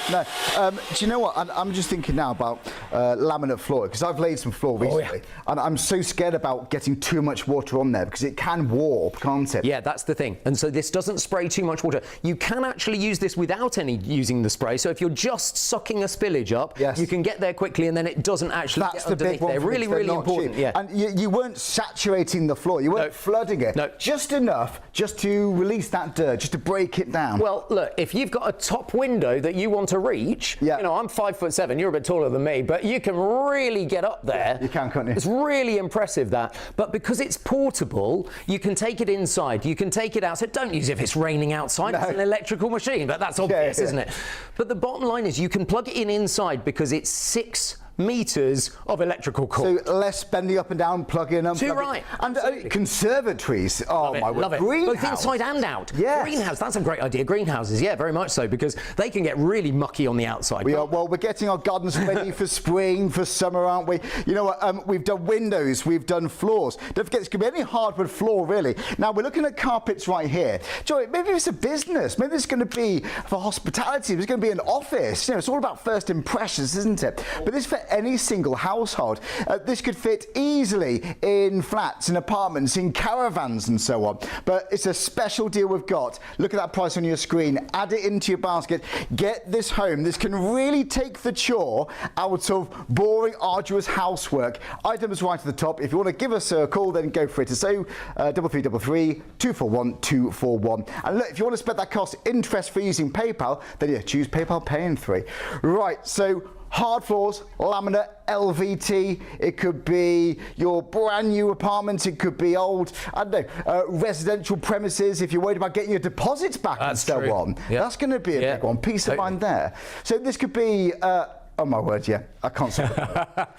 Do you know what? I'm just thinking now about laminate floor, because I've laid some floor recently, and I'm so scared about getting too much water on there, because it can warp, can't it? Yeah, that's the thing. And so this doesn't spray too much water. You can actually use this without using the spray. So if you're just sucking a spillage up, yes, you can get there quickly, and then it doesn't actually That's get the big underneath one. there. For Really, me, 'cause really they're not important. cheap. Yeah. And you weren't saturating the floor. You weren't flooding it. No. Just enough, just to release that dirt, just to break it down. Well, look, if you've got a top window that you want to reach, yeah, you know, I'm 5'7", you're a bit taller than me, but you can really get up there. You can, can't you? It's really impressive, that. But because it's portable, you can take it inside, you can take it out. So don't use it if it's raining outside. No. It's an electrical machine, but that's obvious, Yeah. isn't it? But the bottom line is you can plug it in inside, because it's 6 meters of electrical cord. So less bending up and down, plug in, unplug. Too right. And Absolutely. Conservatories. Oh my word. Love it. Greenhouse. Both inside and out. Yes. Greenhouse, that's a great idea. Greenhouses, yeah, very much so, because they can get really mucky on the outside. Well, we're getting our gardens ready for spring, for summer, aren't we? You know what? We've done windows, we've done floors. Don't forget, it's going to be any hardwood floor, really. Now, we're looking at carpets right here. Joey, maybe it's a business. Maybe it's going to be for hospitality. It's going to be an office. You know, it's all about first impressions, isn't it? But this is for any single household. This could fit easily in flats, in apartments, in caravans and so on. But it's a special deal we've got. Look at that price on your screen. Add it into your basket. Get this home. This can really take the chore out of boring, arduous housework. Items right at the top. If you want to give us a call, then go for it. So 3333 241 241. And look, if you want to spread that cost interest-free using PayPal, then yeah, choose PayPal Pay in 3. Right, so hard floors, laminate, LVT. It could be your brand new apartment. It could be old, I don't know, residential premises. If you're worried about getting your deposits back and so on, that's going to be a big one. Peace of mind there. So this could be. Oh my word, yeah, I can't say that.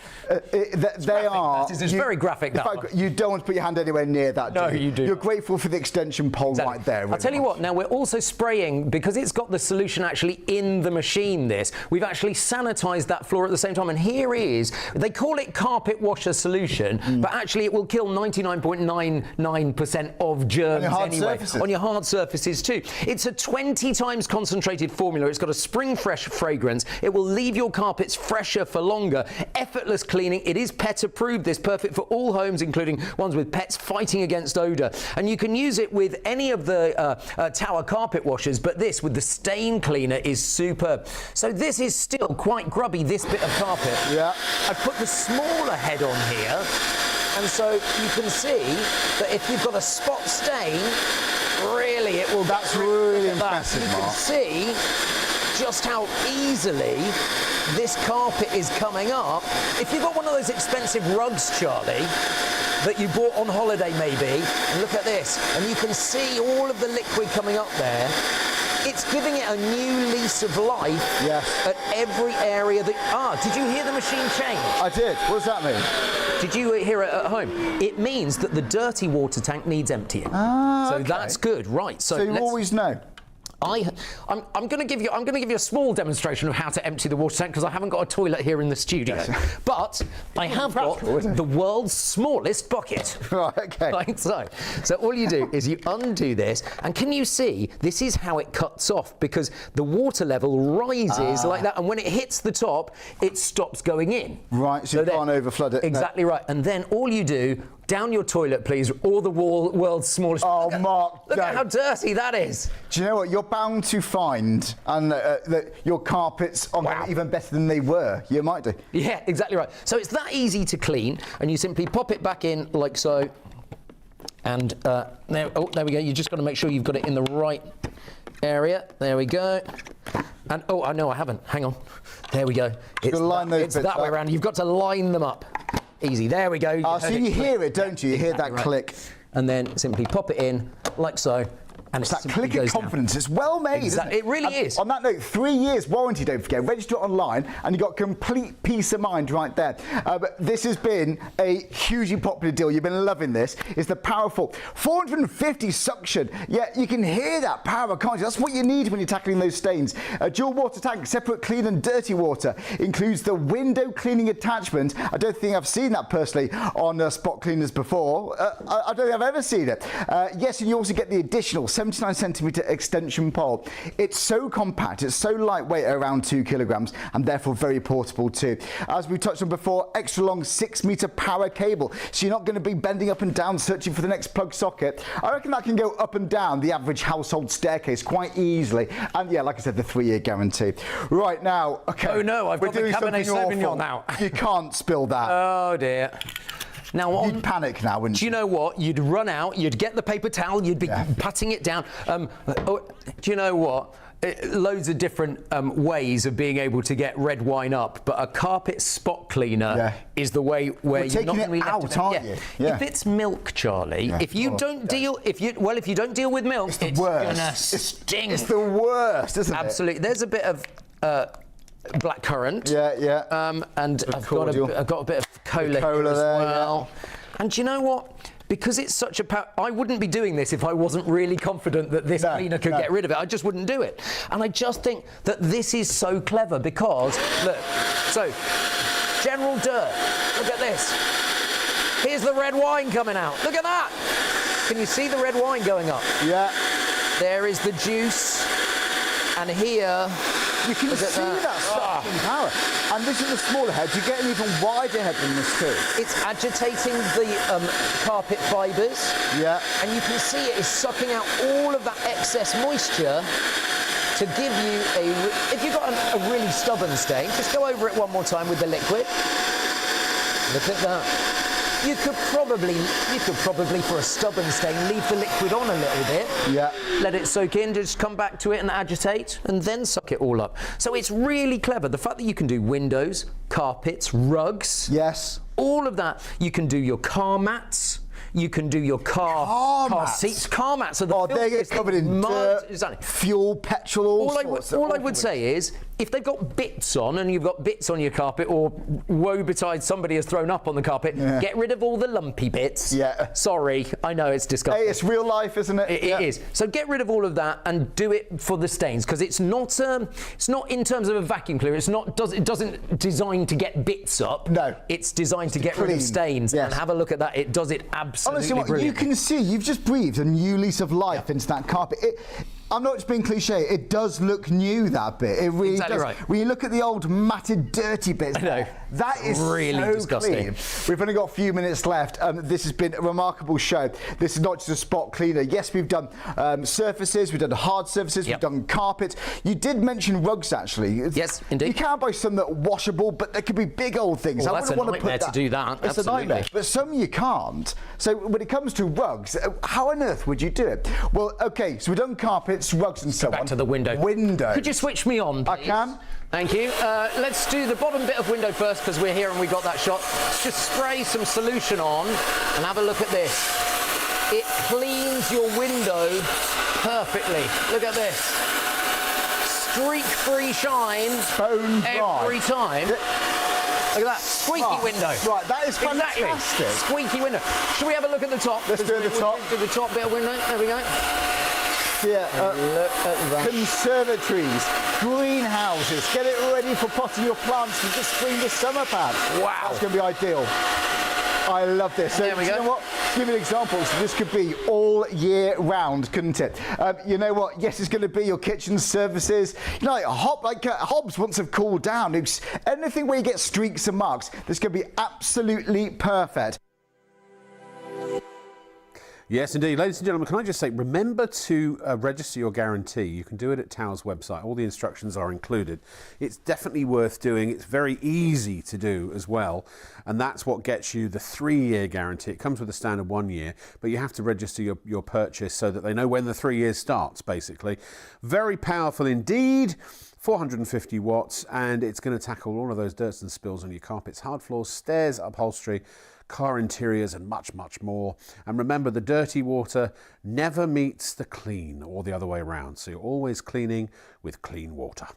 They are. It's very graphic, that one. You don't want to put your hand anywhere near that, do No, you do. You're grateful for the extension pole right there. I'll tell you what, now we're also spraying, because it's got the solution actually in the machine, we've actually sanitized that floor at the same time. And here is, they call it carpet washer solution, but actually it will kill 99.99% of germs anyway. On your hard surfaces too. It's a 20 times concentrated formula. It's got a spring fresh fragrance. It will leave your carpets fresher for longer. Effortless cleaning. It is pet approved. This perfect for all homes, including ones with pets, fighting against odor. And you can use it with any of the tower carpet washers, but this with the stain cleaner is superb. So this is still quite grubby, this bit of carpet. Yeah. I put the smaller head on here, and so you can see that if you've got a spot stain, really it will. That's really impressive, You Mark. can see just how easily this carpet is coming up. If you've got one of those expensive rugs, Charlie, that you bought on holiday maybe, and look at this, and you can see all of the liquid coming up there. It's giving it a new lease of life at every area that... did you hear the machine change? I did. What does that mean? Did you hear it at home? It means that the dirty water tank needs emptying. So that's good, right. So you always know. I'm going to give you a small demonstration of how to empty the water tank because I haven't got a toilet here in the studio. Yes. But I have got the world's smallest bucket. Right, okay. Right, so all you do is you undo this, and can you see this is how it cuts off because the water level rises like that, and when it hits the top, it stops going in. Right, so you can't overflood it. Exactly right. And then all you do, down your toilet, please, or the world's smallest. Oh, Mark, look at how dirty that is. Do you know what? You're bound to find that your carpets are even better than they were. You might do. Yeah, exactly right. So it's that easy to clean, and you simply pop it back in like so. And there we go. You just got to make sure you've got it in the right area. There we go. And I know I haven't. Hang on. There we go. It's that way around. You've got to line them up. Easy. There we go. So you hear it, don't you? You hear that click. And then simply pop it in like so. And it's that click of confidence. Down. It's well made, isn't it? It really is. On that note, 3 years warranty, don't forget. Register online and you've got complete peace of mind right there. But this has been a hugely popular deal. You've been loving this. It's the powerful 450 suction. Yeah, you can hear that power, can't you? That's what you need when you're tackling those stains. A dual water tank, separate clean and dirty water. Includes the window cleaning attachment. I don't think I've seen that personally on spot cleaners before. I don't think I've ever seen it. Yes, and you also get the additional 79 centimetre extension pole. It's so compact, it's so lightweight at around 2 kilograms, and therefore very portable too. As we touched on before, extra long 6-metre power cable, so you're not going to be bending up and down searching for the next plug socket. I reckon that can go up and down the average household staircase quite easily. And yeah, like I said, the 3-year guarantee. Right now, okay. Oh no, I've got the Cabernet Sauvignon now. You can't spill that. Oh dear. Now, you'd panic now, wouldn't you? Do you know what? You'd run out, you'd get the paper towel, you'd be patting it down. Do you know what? Loads of different ways of being able to get red wine up, but a carpet spot cleaner is the way where you're not taking it out, aren't you? Yeah. If it's milk, Charlie, if you don't deal, if you don't deal with milk, it's gonna sting. It's the worst, isn't it? Absolutely. There's a bit of black currant. And I've got a bit of cola here as well. And do you know what? Because it's such a I wouldn't be doing this if I wasn't really confident that this cleaner could get rid of it. I just wouldn't do it. And I just think that this is so clever because, look, so, general dirt, look at this. Here's the red wine coming out. Look at that. Can you see the red wine going up? Yeah. There is the juice. And here, you can see that suction power. And this is a smaller head. You get an even wider head than this too. It's agitating the carpet fibres. Yeah. And you can see it is sucking out all of that excess moisture to give you if you've got a really stubborn stain, just go over it one more time with the liquid. Look at that. You could probably, for a stubborn stain, leave the liquid on a little bit. Yeah. Let it soak in, just come back to it and agitate, and then suck it all up. So it's really clever. The fact that you can do windows, carpets, rugs. Yes. All of that. You can do your car mats. You can do your car seats. Car mats are they get covered in dirt, fuel, petrol, all I would say is, if they've got bits on and you've got bits on your carpet, or woe betide somebody has thrown up on the carpet, get rid of all the lumpy bits. Yeah. Sorry, I know it's disgusting. Hey, it's real life, isn't it? It is. So get rid of all of that and do it for the stains, because it's not in terms of a vacuum cleaner. It doesn't designed to get bits up. No. It's designed to get rid of stains. Yes. And have a look at that. It does it absolutely honestly, brilliantly. you can see you've just breathed a new lease of life into that carpet. I'm not just being cliche, it does look new, that bit. It really does. Right. When you look at the old matted, dirty bits, I know. That is really so disgusting. Clean. We've only got a few minutes left. This has been a remarkable show. This is not just a spot cleaner. Yes, we've done surfaces, we've done hard surfaces, we've done carpets. You did mention rugs, actually. Yes, indeed. You can buy some that are washable, but they could be big old things. Well, that's a nightmare to do that. It's Absolutely. a nightmare. But some you can't. So when it comes to rugs, how on earth would you do it? Well, okay, so we've done carpets, rugs and so on. Back to the window. Window. Could you switch me on, please? I can. Thank you. Let's do the bottom bit of window first, because we're here and we got that shot. Let's just spray some solution on and have a look at this. It cleans your window perfectly. Look at this. Streak-free shine Bone dry. every time. Look at that, squeaky window. Right, that is fantastic. Exactly. Squeaky window. Should we have a look at the top? Let's do the top. Do the top bit of window. There we go. Yeah, Look at that. conservatories, greenhouses, get it ready for potting your plants for the spring to summer pad. Wow. That's going to be ideal. I love this. So, There we do you go. know what? To give you an example, so this could be all year round, couldn't it? You know what? Yes, it's going to be your kitchen services. You know, hobs once have cooled down. It's anything where you get streaks and marks, this could be absolutely perfect. Yes, indeed. Ladies and gentlemen, can I just say, remember to register your guarantee. You can do it at Towers' website. All the instructions are included. It's definitely worth doing. It's very easy to do as well. And that's what gets you the 3-year guarantee. It comes with a standard 1 year, but you have to register your purchase so that they know when the 3 years starts, basically. Very powerful indeed. 450 watts, and it's going to tackle all of those dirts and spills on your carpets, hard floors, stairs, upholstery, car interiors, and much, much more. And remember, the dirty water never meets the clean, or the other way around. So you're always cleaning with clean water.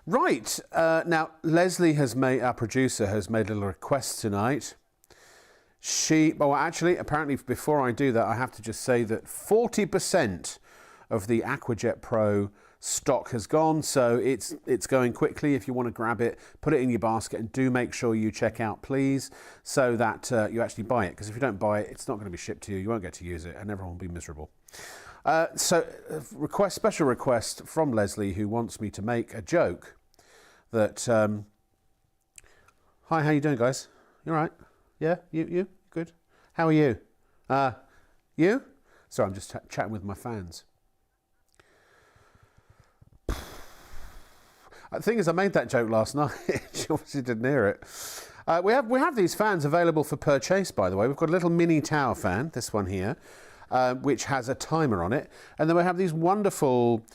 Right, now Leslie our producer, has made a little request tonight. Apparently before I do that, I have to just say that 40% of the Aquajet Pro stock has gone, so it's going quickly. If you want to grab it, put it in your basket, and do make sure you check out, please, so that you actually buy it, because if you don't buy it, it's not going to be shipped to you. You won't get to use it, and everyone will be miserable. Special request from Leslie, who wants me to make a joke that hi, how you doing, guys? You all right? Yeah, you good? How are you? You? Sorry, I'm just chatting with my fans. The thing is, I made that joke last night. She obviously didn't hear it. We have these fans available for purchase, by the way. We've got a little mini tower fan, this one here, which has a timer on it. And then we have these wonderful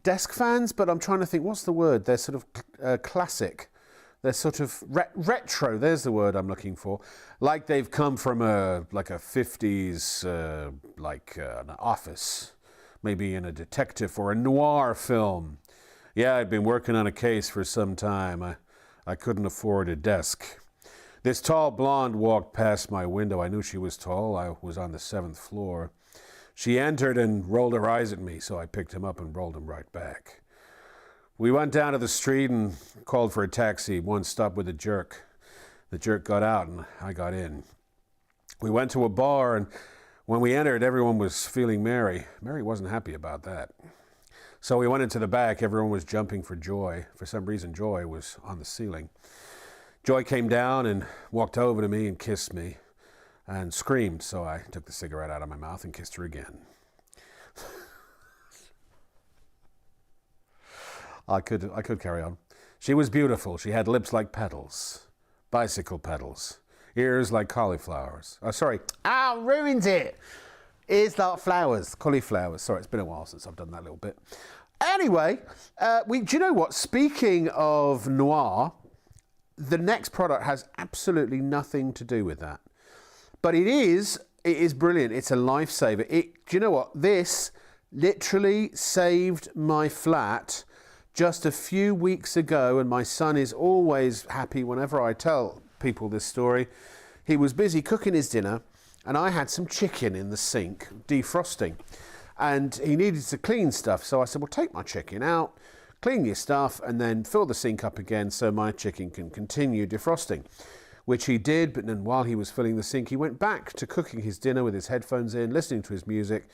desk fans, but I'm trying to think, what's the word? They're sort of classic. They're sort of retro. There's the word I'm looking for. Like they've come from a 50s, an office, maybe in a detective or a noir film. Yeah, I'd been working on a case for some time. I couldn't afford a desk. This tall blonde walked past my window. I knew she was tall. I was on the 7th floor. She entered and rolled her eyes at me, so I picked him up and rolled him right back. We went down to the street and called for a taxi. One stopped with a jerk. The jerk got out and I got in. We went to a bar, and when we entered, everyone was feeling merry. Mary wasn't happy about that. So we went into the back. Everyone was jumping for joy. For some reason, Joy was on the ceiling. Joy came down and walked over to me and kissed me and screamed. So I took the cigarette out of my mouth and kissed her again. I could carry on. She was beautiful. She had lips like petals, bicycle pedals, ears like cauliflowers. Oh, sorry. Ruined it. Ears like flowers, cauliflowers. Sorry, it's been a while since I've done that little bit. Anyway, do you know what? Speaking of noir, the next product has absolutely nothing to do with that. But it is brilliant. It's a lifesaver. Do you know what? This literally saved my flat just a few weeks ago, and my son is always happy whenever I tell people this story. He was busy cooking his dinner, and I had some chicken in the sink defrosting, and he needed to clean stuff. So I said, well, take my chicken out, clean your stuff, and then fill the sink up again so my chicken can continue defrosting, which he did. But then while he was filling the sink, he went back to cooking his dinner with his headphones in, listening to his music,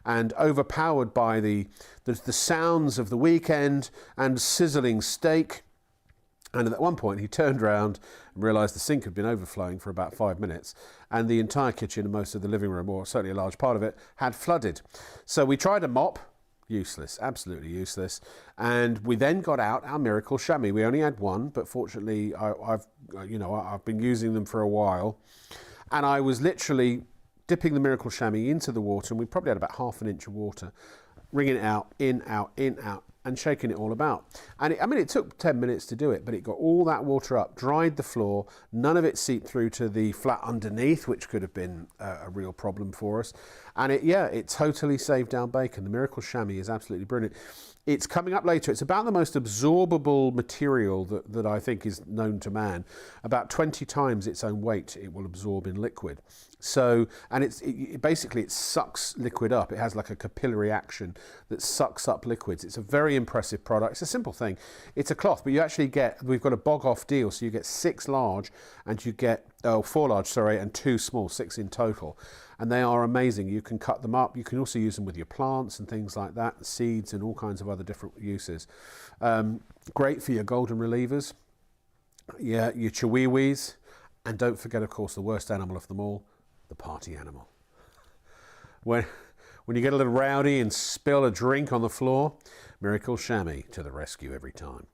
and overpowered by the sounds of the weekend and sizzling steak. And at one point, he turned around and realised the sink had been overflowing for about 5 minutes, and the entire kitchen and most of the living room, or certainly a large part of it, had flooded. So we tried a mop. Useless, absolutely useless. And we then got out our miracle chamois. We only had one, but fortunately, I've been using them for a while. And I was literally dipping the miracle chamois into the water, and we probably had about ½ an inch of water, wringing it out, in, out, and shaking it all about. And it took 10 minutes to do it, but it got all that water up, dried the floor, none of it seeped through to the flat underneath, which could have been a real problem for us. And it totally saved our bacon. The miracle chamois is absolutely brilliant. It's coming up later. It's about the most absorbable material that I think is known to man. About 20 times its own weight it will absorb in liquid. So, and basically it sucks liquid up. It has like a capillary action that sucks up liquids. It's a very impressive product. It's a simple thing. It's a cloth, but you actually get, we've got a bog off deal. So you get 6 large and you get, 4 large, sorry, and 2 small, 6 in total. And they are amazing. You can cut them up. You can also use them with your plants and things like that, seeds and all kinds of other different uses. Great for your golden relievers, yeah, your chihuahuas. And don't forget, of course, the worst animal of them all, the party animal. When you get a little rowdy and spill a drink on the floor, Miracle Chamois to the rescue every time.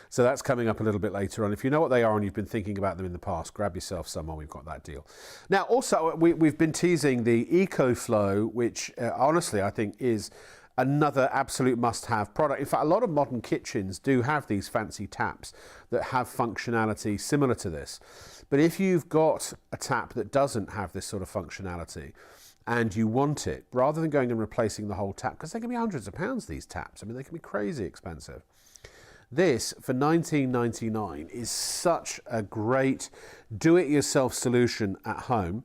So that's coming up a little bit later on. If you know what they are and you've been thinking about them in the past, grab yourself some while we've got that deal. Now, also, we've been teasing the EcoFlow, which honestly I think is another absolute must-have product. In fact, a lot of modern kitchens do have these fancy taps that have functionality similar to this. But if you've got a tap that doesn't have this sort of functionality and you want it, rather than going and replacing the whole tap, because they can be hundreds of pounds, these taps. I mean, they can be crazy expensive. This, for $19.99, is such a great do-it-yourself solution at home.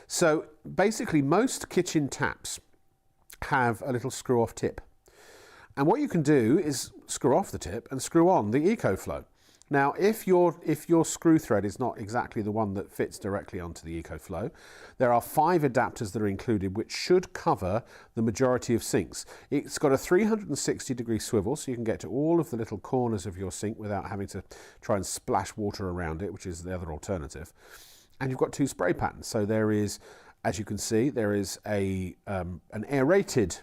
So basically, most kitchen taps have a little screw-off tip. And what you can do is screw off the tip and screw on the EcoFlow. Now, if your screw thread is not exactly the one that fits directly onto the EcoFlow, there are 5 adapters that are included, which should cover the majority of sinks. It's got a 360-degree swivel, so you can get to all of the little corners of your sink without having to try and splash water around it, which is the other alternative. And you've got 2 spray patterns. So there is, as you can see, there is an aerated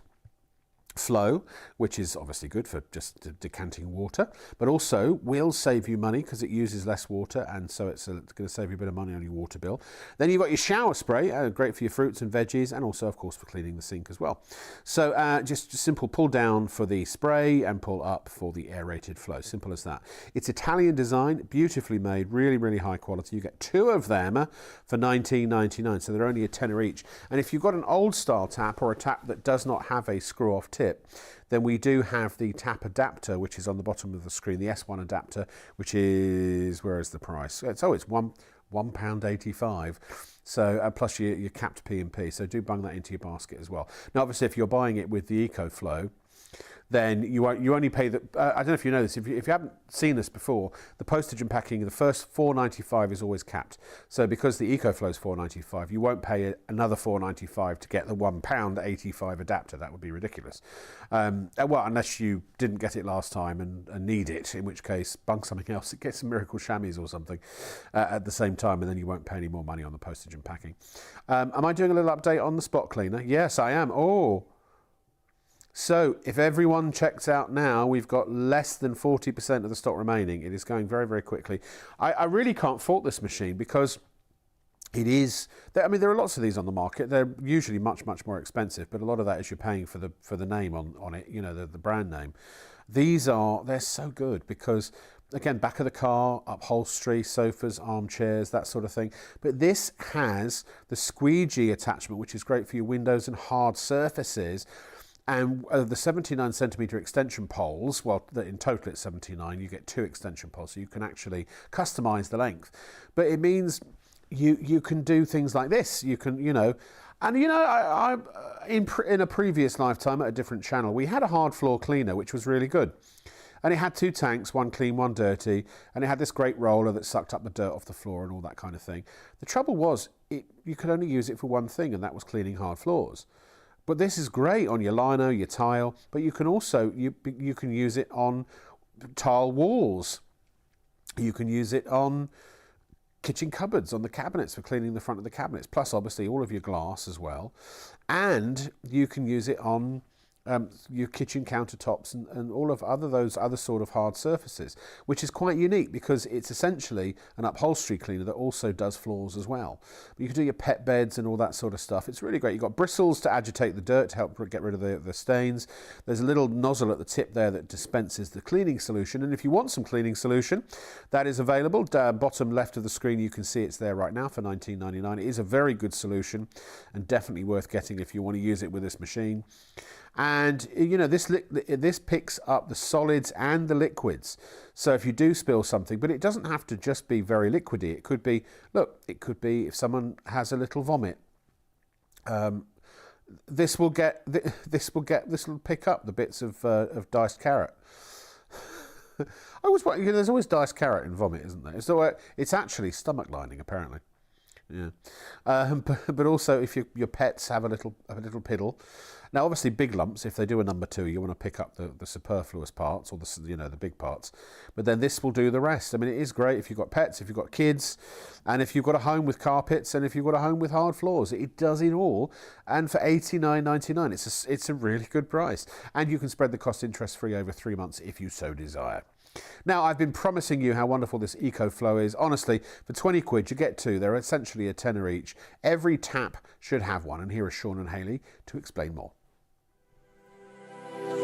flow, which is obviously good for just decanting water, but also will save you money because it uses less water, and so it's going to save you a bit of money on your water bill. Then you've got your shower spray, great for your fruits and veggies, and also of course for cleaning the sink as well. So just simple pull down for the spray and pull up for the aerated flow, simple as that. It's Italian design, beautifully made, really, really high quality. You get 2 of them for $19.99, so they're only a tenner each. And if you've got an old style tap or a tap that does not have a screw off tip, then we do have the tap adapter, which is on the bottom of the screen, the S1 adapter, which is, where is the price? It's £1.85. So plus your capped P&P. So do bung that into your basket as well. Now, obviously, if you're buying it with the EcoFlow, then you only pay the, I don't know if you know this, if you haven't seen this before, the postage and packing, the first $4.95 is always capped. So because the EcoFlow is $4.95, you won't pay another $4.95 to get the £1.85 adapter. That would be ridiculous. Well, unless you didn't get it last time and need it, in which case bung something else, get some Miracle Chamois or something at the same time, and then you won't pay any more money on the postage and packing. Am I doing a little update on the spot cleaner? Yes, I am. So if everyone checks out now, we've got less than 40% of the stock remaining. It is going very, very quickly. I really can't fault this machine because it is, I mean, there are lots of these on the market. They're usually much, much more expensive, but a lot of that is you're paying for the name on it, you know, the brand name. They're so good because, again, back of the car, upholstery, sofas, armchairs, that sort of thing. But this has the squeegee attachment, which is great for your windows and hard surfaces. And the 79 centimetre extension poles, well, in total it's 79, you get 2 extension poles, so you can actually customise the length. But it means you can do things like this. You can, you know, and you know, in a previous lifetime at a different channel, we had a hard floor cleaner, which was really good. And it had 2 tanks, one clean, one dirty, and it had this great roller that sucked up the dirt off the floor and all that kind of thing. The trouble was, you could only use it for one thing, and that was cleaning hard floors. But this is great on your lino, your tile, but you can also, you can use it on tile walls. You can use it on kitchen cupboards, on the cabinets for cleaning the front of the cabinets, plus obviously all of your glass as well. And you can use it on your kitchen countertops and all of those other sort of hard surfaces, which is quite unique because it's essentially an upholstery cleaner that also does floors as well. But you can do your pet beds and all that sort of stuff. It's really great. You've got bristles to agitate the dirt to help get rid of the stains. There's a little nozzle at the tip there that dispenses the cleaning solution. And if you want some cleaning solution, that is available. Bottom left of the screen, you can see it's there right now for $19.99. It is a very good solution and definitely worth getting if you want to use it with this machine. And you know, this picks up the solids and the liquids. So if you do spill something, but it doesn't have to just be very liquidy. It could be, look, it could be if someone has a little vomit This will pick up the bits of diced carrot. I always wonder, there's always diced carrot in vomit, isn't there? So it's actually stomach lining, apparently. Yeah, but also if your pets have a little piddle. Now, obviously, big lumps. If they do a number 2, you want to pick up the superfluous parts or the big parts. But then this will do the rest. I mean, it is great if you've got pets, if you've got kids, and if you've got a home with carpets, and if you've got a home with hard floors. It does it all. And for $89.99, it's a really good price. And you can spread the cost interest-free over 3 months if you so desire. Now, I've been promising you how wonderful this EcoFlow is. Honestly, for 20 quid, you get 2. They're essentially a tenner each. Every tap should have one. And here are Sean and Hayley to explain more.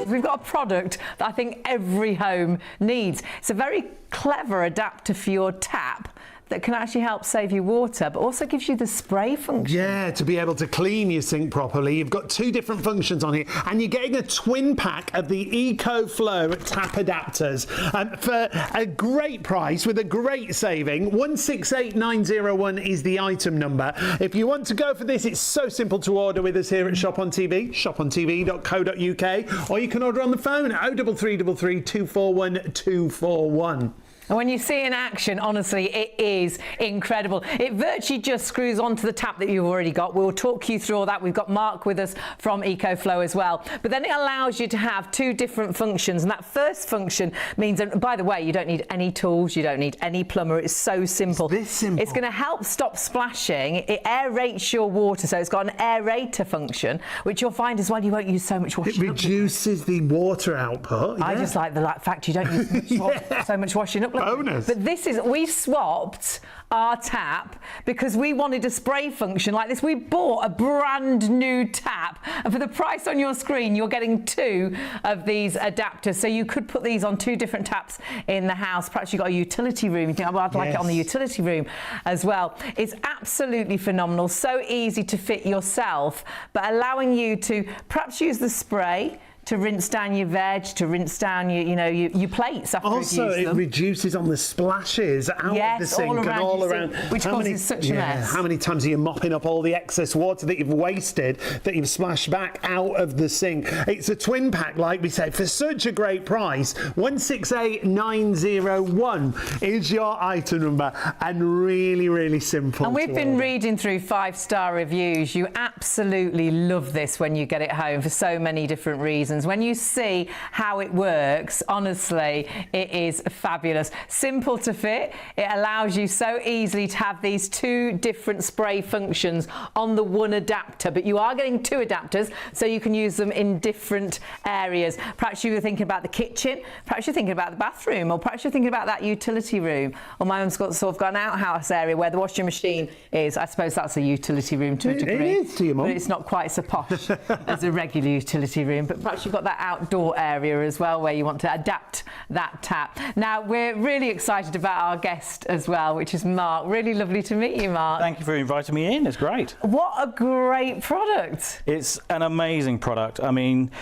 We've got a product that I think every home needs. It's a very clever adapter for your tap that can actually help save you water, but also gives you the spray function. Yeah, to be able to clean your sink properly. You've got 2 different functions on here, and you're getting a twin pack of the EcoFlow tap adapters for a great price with a great saving. 168901 is the item number. If you want to go for this, it's so simple to order with us here at Shop on TV, shopontv.co.uk, or you can order on the phone at 03333 241 241. And when you see it in action, honestly, it is incredible. It virtually just screws onto the tap that you've already got. We'll talk you through all that. We've got Mark with us from EcoFlow as well. But then it allows you to have 2 different functions. And that first function means, and by the way, you don't need any tools. You don't need any plumber. It's so simple. It's this simple. It's going to help stop splashing. It aerates your water. So it's got an aerator function, which you'll find as well. You won't use so much washing. It reduces the water output. I just like the fact you don't use so much washing up. Bonus. But we swapped our tap because we wanted a spray function like this. We bought a brand new tap, and for the price on your screen, you're getting 2 of these adapters. So you could put these on 2 different taps in the house. Perhaps you've got a utility room. You think, well, I'd like it on the utility room as well. It's absolutely phenomenal. So easy to fit yourself, but allowing you to perhaps use the spray to rinse down your veg, to rinse down your plates after you've used them. Also, it reduces on the splashes out of the sink and all around. Which causes such a mess. How many times are you mopping up all the excess water that you've wasted, that you've splashed back out of the sink? It's a twin pack, like we said, for such a great price. 168901 is your item number, and really, really simple. And we've been reading through 5-star reviews. You absolutely love this when you get it home for so many different reasons. When you see how it works, honestly, it is fabulous. Simple to fit. It allows you so easily to have these 2 different spray functions on the one adapter, but you are getting 2 adapters, so you can use them in different areas. Perhaps you were thinking about the kitchen, perhaps you're thinking about the bathroom, or perhaps you're thinking about that utility room. Or my mum's got sort of got an outhouse area where the washing machine is. I suppose that's a utility room to a degree. It is to your mum. But it's not quite so posh as a regular utility room. But perhaps you've got that outdoor area as well where you want to adapt that tap. Now, we're really excited about our guest as well, which is Mark. Really lovely to meet you, Mark. Thank you for inviting me in. It's great. What a great product. It's an amazing product. I mean,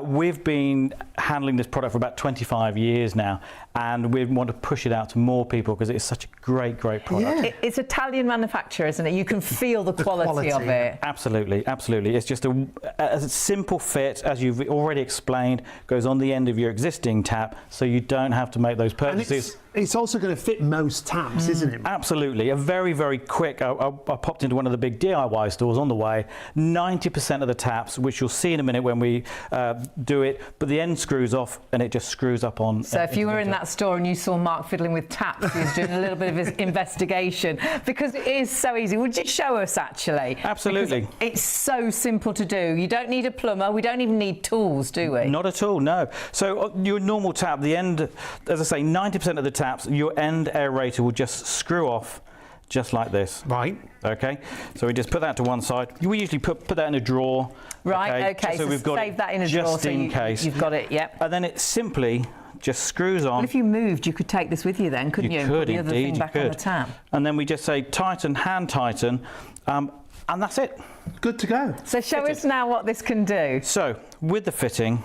we've been handling this product for about 25 years now, and we want to push it out to more people because it's such a great product. Yeah. It's Italian manufacture, isn't it? You can feel the quality of it. Absolutely. It's just a simple fit, as you've already explained, goes on the end of your existing tap, so you don't have to make those purchases. It's also going to fit most taps, isn't it? Absolutely. A very, very quick. I popped into one of the big DIY stores on the way. 90% of the taps, which you'll see in a minute when we do it, but the end screws off and it just screws up on. So if you were in that store and you saw Mark fiddling with taps, he was doing a little bit of his investigation, because it is so easy. Would you show us, actually? Absolutely. Because it's so simple to do. You don't need a plumber. We don't even need tools, do we? Not at all, no. So your normal tap, the end, as I say, 90% of the taps, your end aerator will just screw off just like this. Right. Okay. So we just put that to one side. We usually put that in a drawer. Right, okay. So we've got save that in a just drawer so in case. You've got it, yep. And then it simply just screws on. Well, if you moved, you could take this with you then, couldn't you? You could, and put the other thing indeed, back you on could. the tap. And then we just say tighten, hand tighten, and that's it. Good to go. So show us now what this can do. So with the fitting,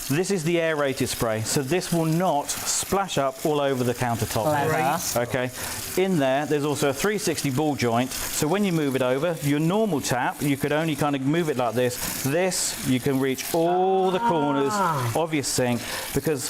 This is the aerated spray, so this will not splash up all over the countertop. Clever. Okay. In there's also a 360 ball joint, so when you move it over, your normal tap, you could only kind of move it like this. This, you can reach all the corners of your sink, because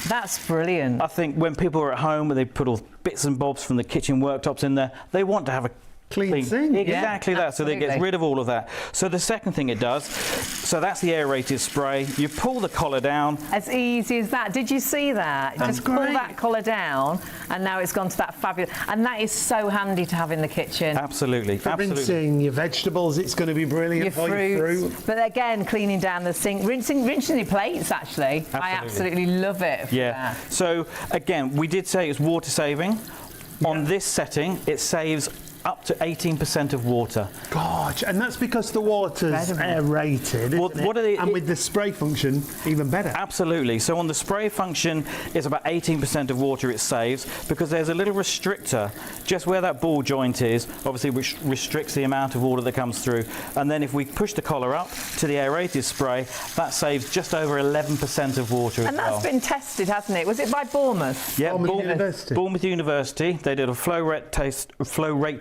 That's brilliant. I think when people are at home and they put all bits and bobs from the kitchen worktops in there, they want to have a Clean sink. Exactly Yeah, that, so they get absolutely. rid of all of that. So the second thing it does, so that's the aerated spray. You pull the collar down. As easy as that. Did you see that? That's Just pull great. that collar down, and now it's gone to that fabulous. And that is so handy to have in the kitchen. Absolutely, For absolutely. rinsing your vegetables, it's going to be brilliant Your for your fruits, fruit. but again, cleaning down the sink, rinsing your plates. Actually, I absolutely love it. For Yeah. that. So again, we did say it's water saving. On this setting, it saves up to 18% of water. Gosh, and that's because the water's Incredible. aerated, Well, isn't it? what are they- And with the spray function, even better. Absolutely. So on the spray function, it's about 18% of water it saves, because there's a little restrictor just where that ball joint is, obviously, which restricts the amount of water that comes through. And then if we push the collar up to the aerated spray, that saves just over 11% of water as And well. that's been tested, hasn't it? Was it by Bournemouth? Yeah, Bournemouth University. Bournemouth University. They did a flow rate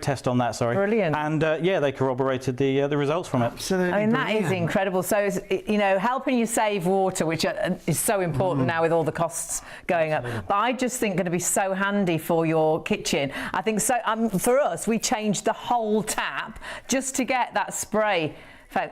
test on that. Sorry. Brilliant. And yeah, they corroborated the results from it. Absolutely I mean, that is brilliant. incredible. So, it's, you know, helping you save water, which is so important now with all the costs going up. But I just think going to be so handy for your kitchen. I think so. For us, we changed the whole tap just to get that spray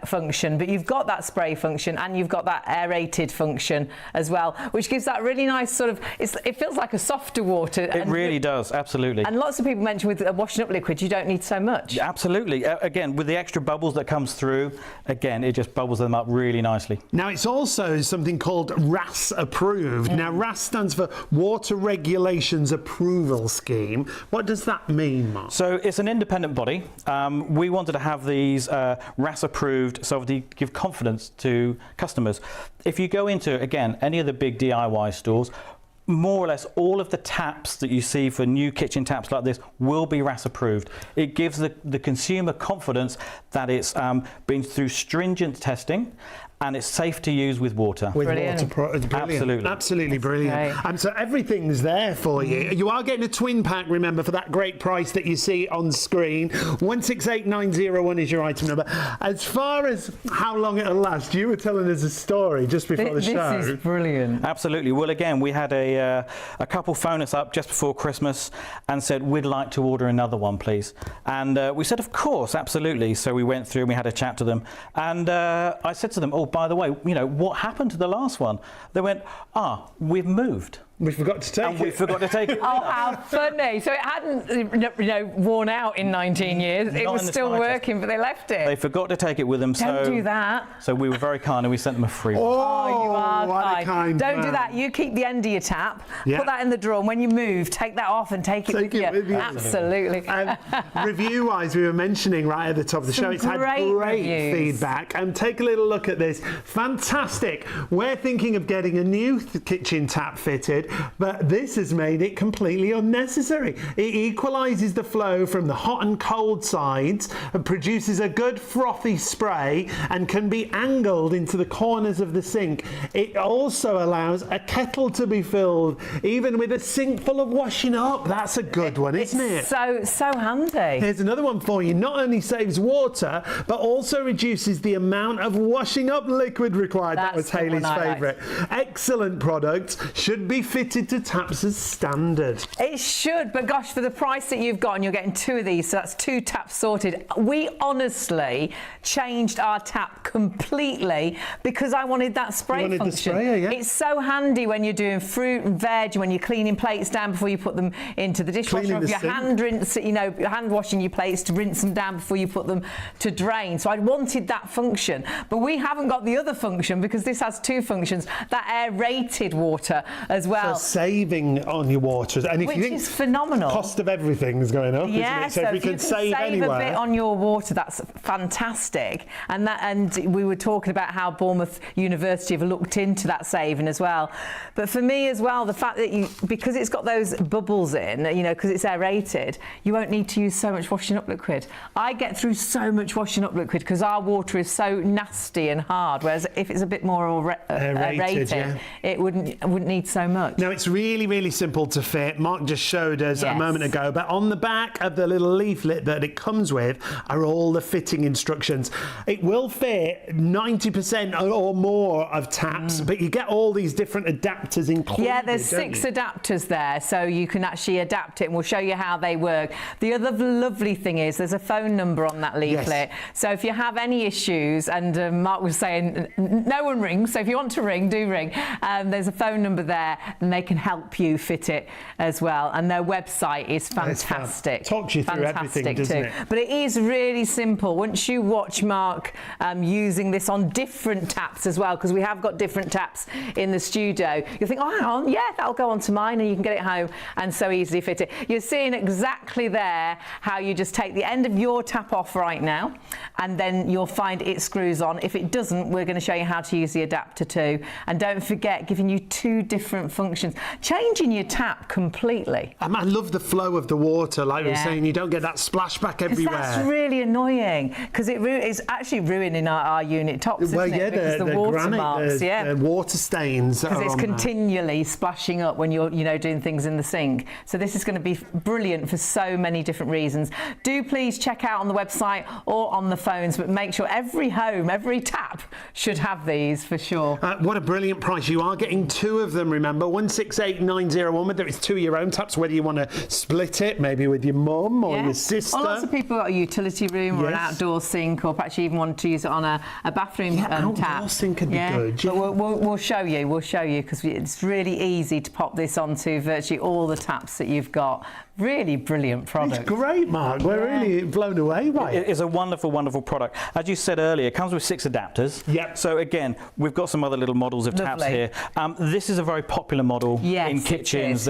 function, but you've got that spray function and you've got that aerated function as well, which gives that really nice sort of, it feels like a softer water. It really does, absolutely. And lots of people mention with washing up liquid, you don't need so much. Absolutely. Again, with the extra bubbles that comes through, again, it just bubbles them up really nicely. Now, it's also something called RAS approved. Now, RAS stands for Water Regulations Approval Scheme. What does that mean, Mark? So it's an independent body. We wanted to have these RAS approved, so to give confidence to customers. If you go into, again, any of the big DIY stores, more or less all of the taps that you see for new kitchen taps like this will be RAS approved. It gives the consumer confidence that it's been through stringent testing and it's safe to use with water. With Brilliant. it's brilliant. Absolutely. Absolutely brilliant. Right. And so everything's there for you. You are getting a twin pack, remember, for that great price that you see on screen. 168901 is your item number. As far as how long it'll last, you were telling us a story just before the show. This is brilliant. Absolutely. Well, again, we had a couple phone us up just before Christmas and said, we'd like to order another one, please. And we said, of course, absolutely. So we went through and we had a chat to them. And I said to them, oh, by the way, you know, what happened to the last one? They went, we've moved. We forgot to take And it. we forgot to take it. Oh, how funny. So it hadn't, worn out in 19 years. It Not was in the still slightest. working, but they left it. They forgot to take it with them. Don't do that. So we were very kind and we sent them a free one. Oh, you are what a kind Don't do man. that. You keep the end of your tap, Yeah. put that in the drawer, and when you move, take that off and take it Take with it you. with you. Absolutely. Review-wise, we were mentioning right at the top of the show, Some it's had great great reviews. feedback. And take a little look at this. Fantastic. We're thinking of getting a new kitchen tap fitted, but this has made it completely unnecessary. It equalises the flow from the hot and cold sides and produces a good frothy spray and can be angled into the corners of the sink. It also allows a kettle to be filled, even with a sink full of washing up. That's a good one, isn't it? So handy. Here's another one for you. Not only saves water, but also reduces the amount of washing up liquid required. That was That's the Hayley's one I favourite. Excellent product. Should be fitted to taps as standard. It should, but gosh, for the price that you've got, and you're getting two of these, so that's two taps sorted. We honestly changed our tap completely because I wanted that spray wanted the function. sprayer, yeah. It's so handy when you're doing fruit and veg, when you're cleaning plates down before you put them into the dishwasher, Cleaning or if the you're sink. hand rinse, you're hand washing your plates to rinse them down before you put them to drain. So I wanted that function, but we haven't got the other function because this has two functions, that aerated water as well. well. for saving on your water. And if Which you think is phenomenal. cost of everything is going up, Yeah, isn't it? So if we if you can can save anywhere. a bit on your water, that's fantastic. And we were talking about how Bournemouth University have looked into that saving as well. But for me as well, the fact that because it's got those bubbles in, because it's aerated, you won't need to use so much washing up liquid. I get through so much washing up liquid because our water is so nasty and hard, whereas if it's a bit more aerated, yeah. it wouldn't need so much. Now, it's really, really simple to fit. Mark just showed us a moment ago, but on the back of the little leaflet that it comes with are all the fitting instructions. It will fit 90% or more of taps, but you get all these different adapters included. Yeah, there's 6 adapters there, so you can actually adapt it, and we'll show you how they work. The other lovely thing is there's a phone number on that leaflet. Yes. So if you have any issues, and Mark was saying no one rings, so if you want to ring, do ring. There's a phone number there, and they can help you fit it as well. And their website is fantastic. Talks you through everything, doesn't it? But it is really simple. Once you watch Mark using this on different taps as well, because we have got different taps in the studio, you'll think, oh, hang on, yeah, that'll go onto mine, and you can get it home and so easily fit it. You're seeing exactly there how you just take the end of your tap off right now, and then you'll find it screws on. If it doesn't, we're going to show you how to use the adapter too. And don't forget, giving you 2 different functions, changing your tap completely. I love the flow of the water, like we were saying. You don't get that splashback everywhere. That's really annoying, because it's actually ruining our unit tops, isn't it? Because the water granite, marks, the water stains. Because it's continually splashing up when you're, doing things in the sink. So this is going to be brilliant for so many different reasons. Do please check out on the website or on the phones, but make sure every home, every tap should have these for sure. What a brilliant price. You are getting 2 of them, remember. 168,901, whether it's 2 of your own taps, whether you want to split it, maybe with your mum or your sister. Well, lots of people got a utility room or an outdoor sink, or perhaps you even want to use it on a bathroom tap. Outdoor sink could be good. But we'll show you, because it's really easy to pop this onto virtually all the taps that you've got. Really brilliant product. It's great, Mark. We're really blown away by it. It's a wonderful, wonderful product. As you said earlier, it comes with 6 adapters. Yep. So again, we've got some other little models of taps here. This is a very popular model in kitchens.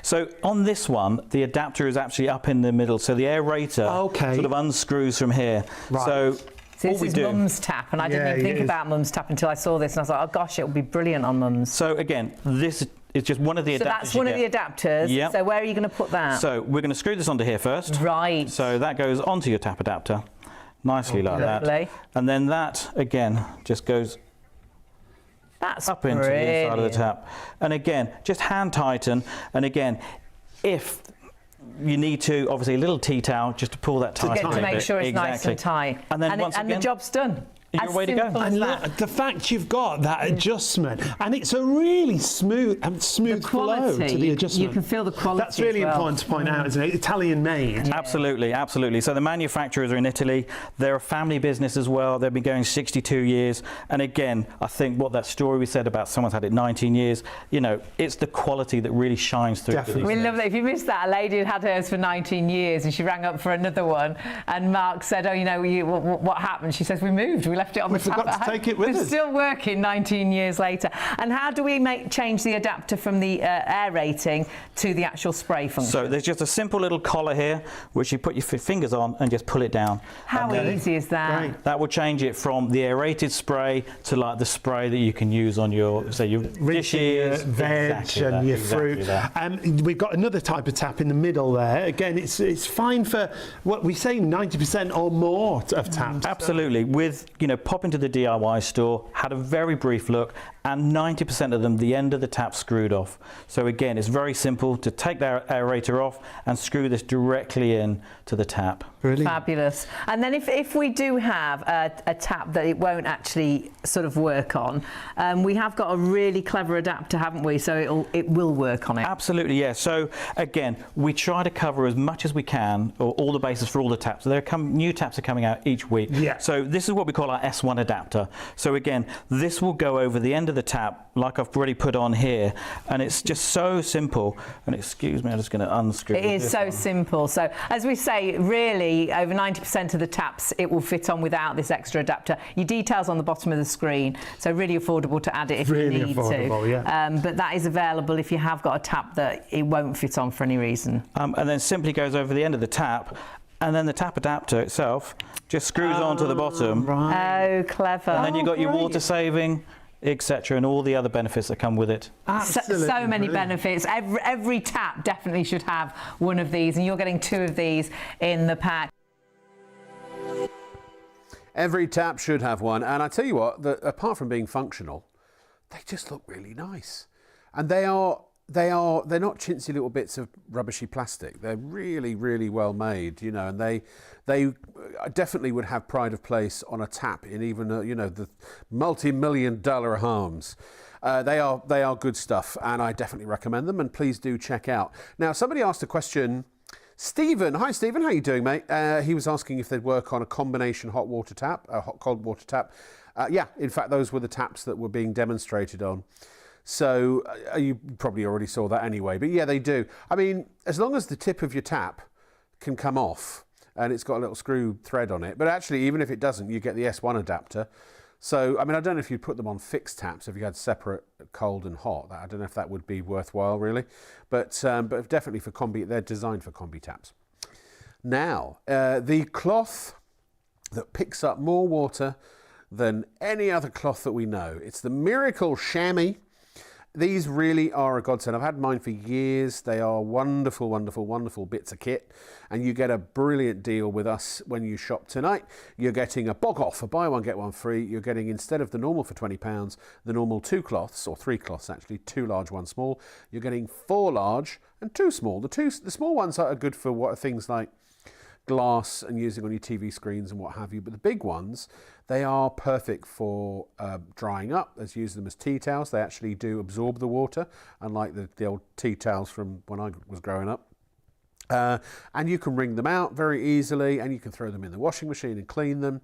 So on this one, the adapter is actually up in the middle. So the aerator sort of unscrews from here. Right. So this is Mum's tap, and I didn't even think about Mum's tap until I saw this, and I was like, oh gosh, it would be brilliant on Mum's. So again, this is just one of the adapters. So that's one of the adapters. Yep. So where are you going to put that? So we're going to screw this onto here first. Right. So that goes onto your tap adapter, nicely like that. And then that, again, just goes up into the inside of the tap. And again, just hand tighten. And again, if you need to, obviously, a little tea towel just to pull that tight. To make sure it's nice and tight. And then once again, the job's done. You're way to go. And look, the fact you've got that adjustment, and it's a really smooth flow to the adjustment. You can feel the quality. That's really important to point out, isn't it? Italian made. Yeah. Absolutely, absolutely. So the manufacturers are in Italy. They're a family business as well. They've been going 62 years. And again, I think what that story we said about someone's had it 19 years, it's the quality that really shines through. Definitely. We love that. If you missed that, a lady had had hers for 19 years, and she rang up for another one, and Mark said, oh, what happened? She says, we moved. We left it on the tap. We forgot to take it with us. It's still working 19 years later. And how do we change the adapter from the aerating to the actual spray function? So there's just a simple little collar here, which you put your fingers on and just pull it down. How easy is that? Right. That will change it from the aerated spray to like the spray that you can use on your, say, your dishes, veg, and your fruit. We've got another type of tap in the middle there. Again, it's fine for what we say 90% or more of taps. Absolutely. With pop into the DIY store, had a very brief look, and 90% of them, the end of the tap screwed off. So again, it's very simple to take the aerator off and screw this directly in to the tap. Brilliant. Fabulous. And then if we do have a tap that it won't actually sort of work on, we have got a really clever adapter, haven't we? So it will work on it. Absolutely, yeah. So again, we try to cover as much as we can, or all the bases for all the taps. So new taps are coming out each week. Yeah. So this is what we call our our S1 adapter. So again, this will go over the end of the tap, like I've already put on here, and it's just so simple. And excuse me, I'm just going to unscrew it. It is so simple. So as we say, really, over 90% of the taps, it will fit on without this extra adapter. Your details on the bottom of the screen, so really affordable to add it if Really you need affordable, to. yeah. But that is available if you have got a tap that it won't fit on for any reason. And then simply goes over the end of the tap, and then the tap adapter itself just screws onto the bottom. Oh, clever. And then you've got your water saving, etc., and all the other benefits that come with it. So many benefits. Every tap definitely should have one of these, and you're getting 2 of these in the pack. Every tap should have one, and I tell you what, apart from being functional, they just look really nice, and they're not chintzy little bits of rubbishy plastic. They're really, really well made, you know, and they definitely would have pride of place on a tap in even you know, the multi-million-dollar homes. They are good stuff, and I definitely recommend them. And please do check out. Now, somebody asked a question. Stephen, hi Stephen, how you doing, mate? He was asking if they'd work on a combination hot water tap, a hot cold water tap. Yeah, in fact, those were the taps that were being demonstrated on. So you probably already saw that anyway, but yeah, they do. I mean, as long as the tip of your tap can come off and it's got a little screw thread on it, but actually, even if it doesn't, you get the S1 adapter. So, I mean, I don't know if you'd put them on fixed taps, if you had separate cold and hot. I don't know if that would be worthwhile, really. But definitely for combi, they're designed for combi taps. Now, the cloth that picks up more water than any other cloth that we know. It's the Miracle Chamois. These really are a godsend. I've had mine for years. They are wonderful, wonderful, wonderful bits of kit. And you get a brilliant deal with us when you shop tonight. You're getting a bog off, a buy one, get one free. You're getting, instead of the normal for £20, the normal 2 cloths, or 3 cloths actually, 2 large, 1 small. You're getting 4 large and 2 small. The small ones are good for what are things like glass and using on your TV screens and what have you, but the big ones, they are perfect for drying up. Let's use them as tea towels. They actually do absorb the water, unlike the old tea towels from when I was growing up. And you can wring them out very easily, and you can throw them in the washing machine and clean them.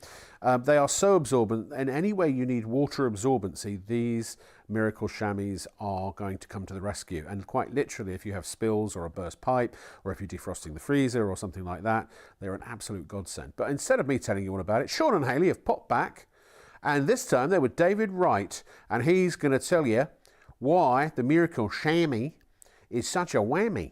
They are so absorbent, and any way you need water absorbency, these Miracle Chamois are going to come to the rescue. And quite literally, if you have spills or a burst pipe, or if you're defrosting the freezer or something like that, they're an absolute godsend. But instead of me telling you all about it, Sean and Hayley have popped back, and this time they're with David Wright, and he's going to tell you why the Miracle Chamois is such a whammy.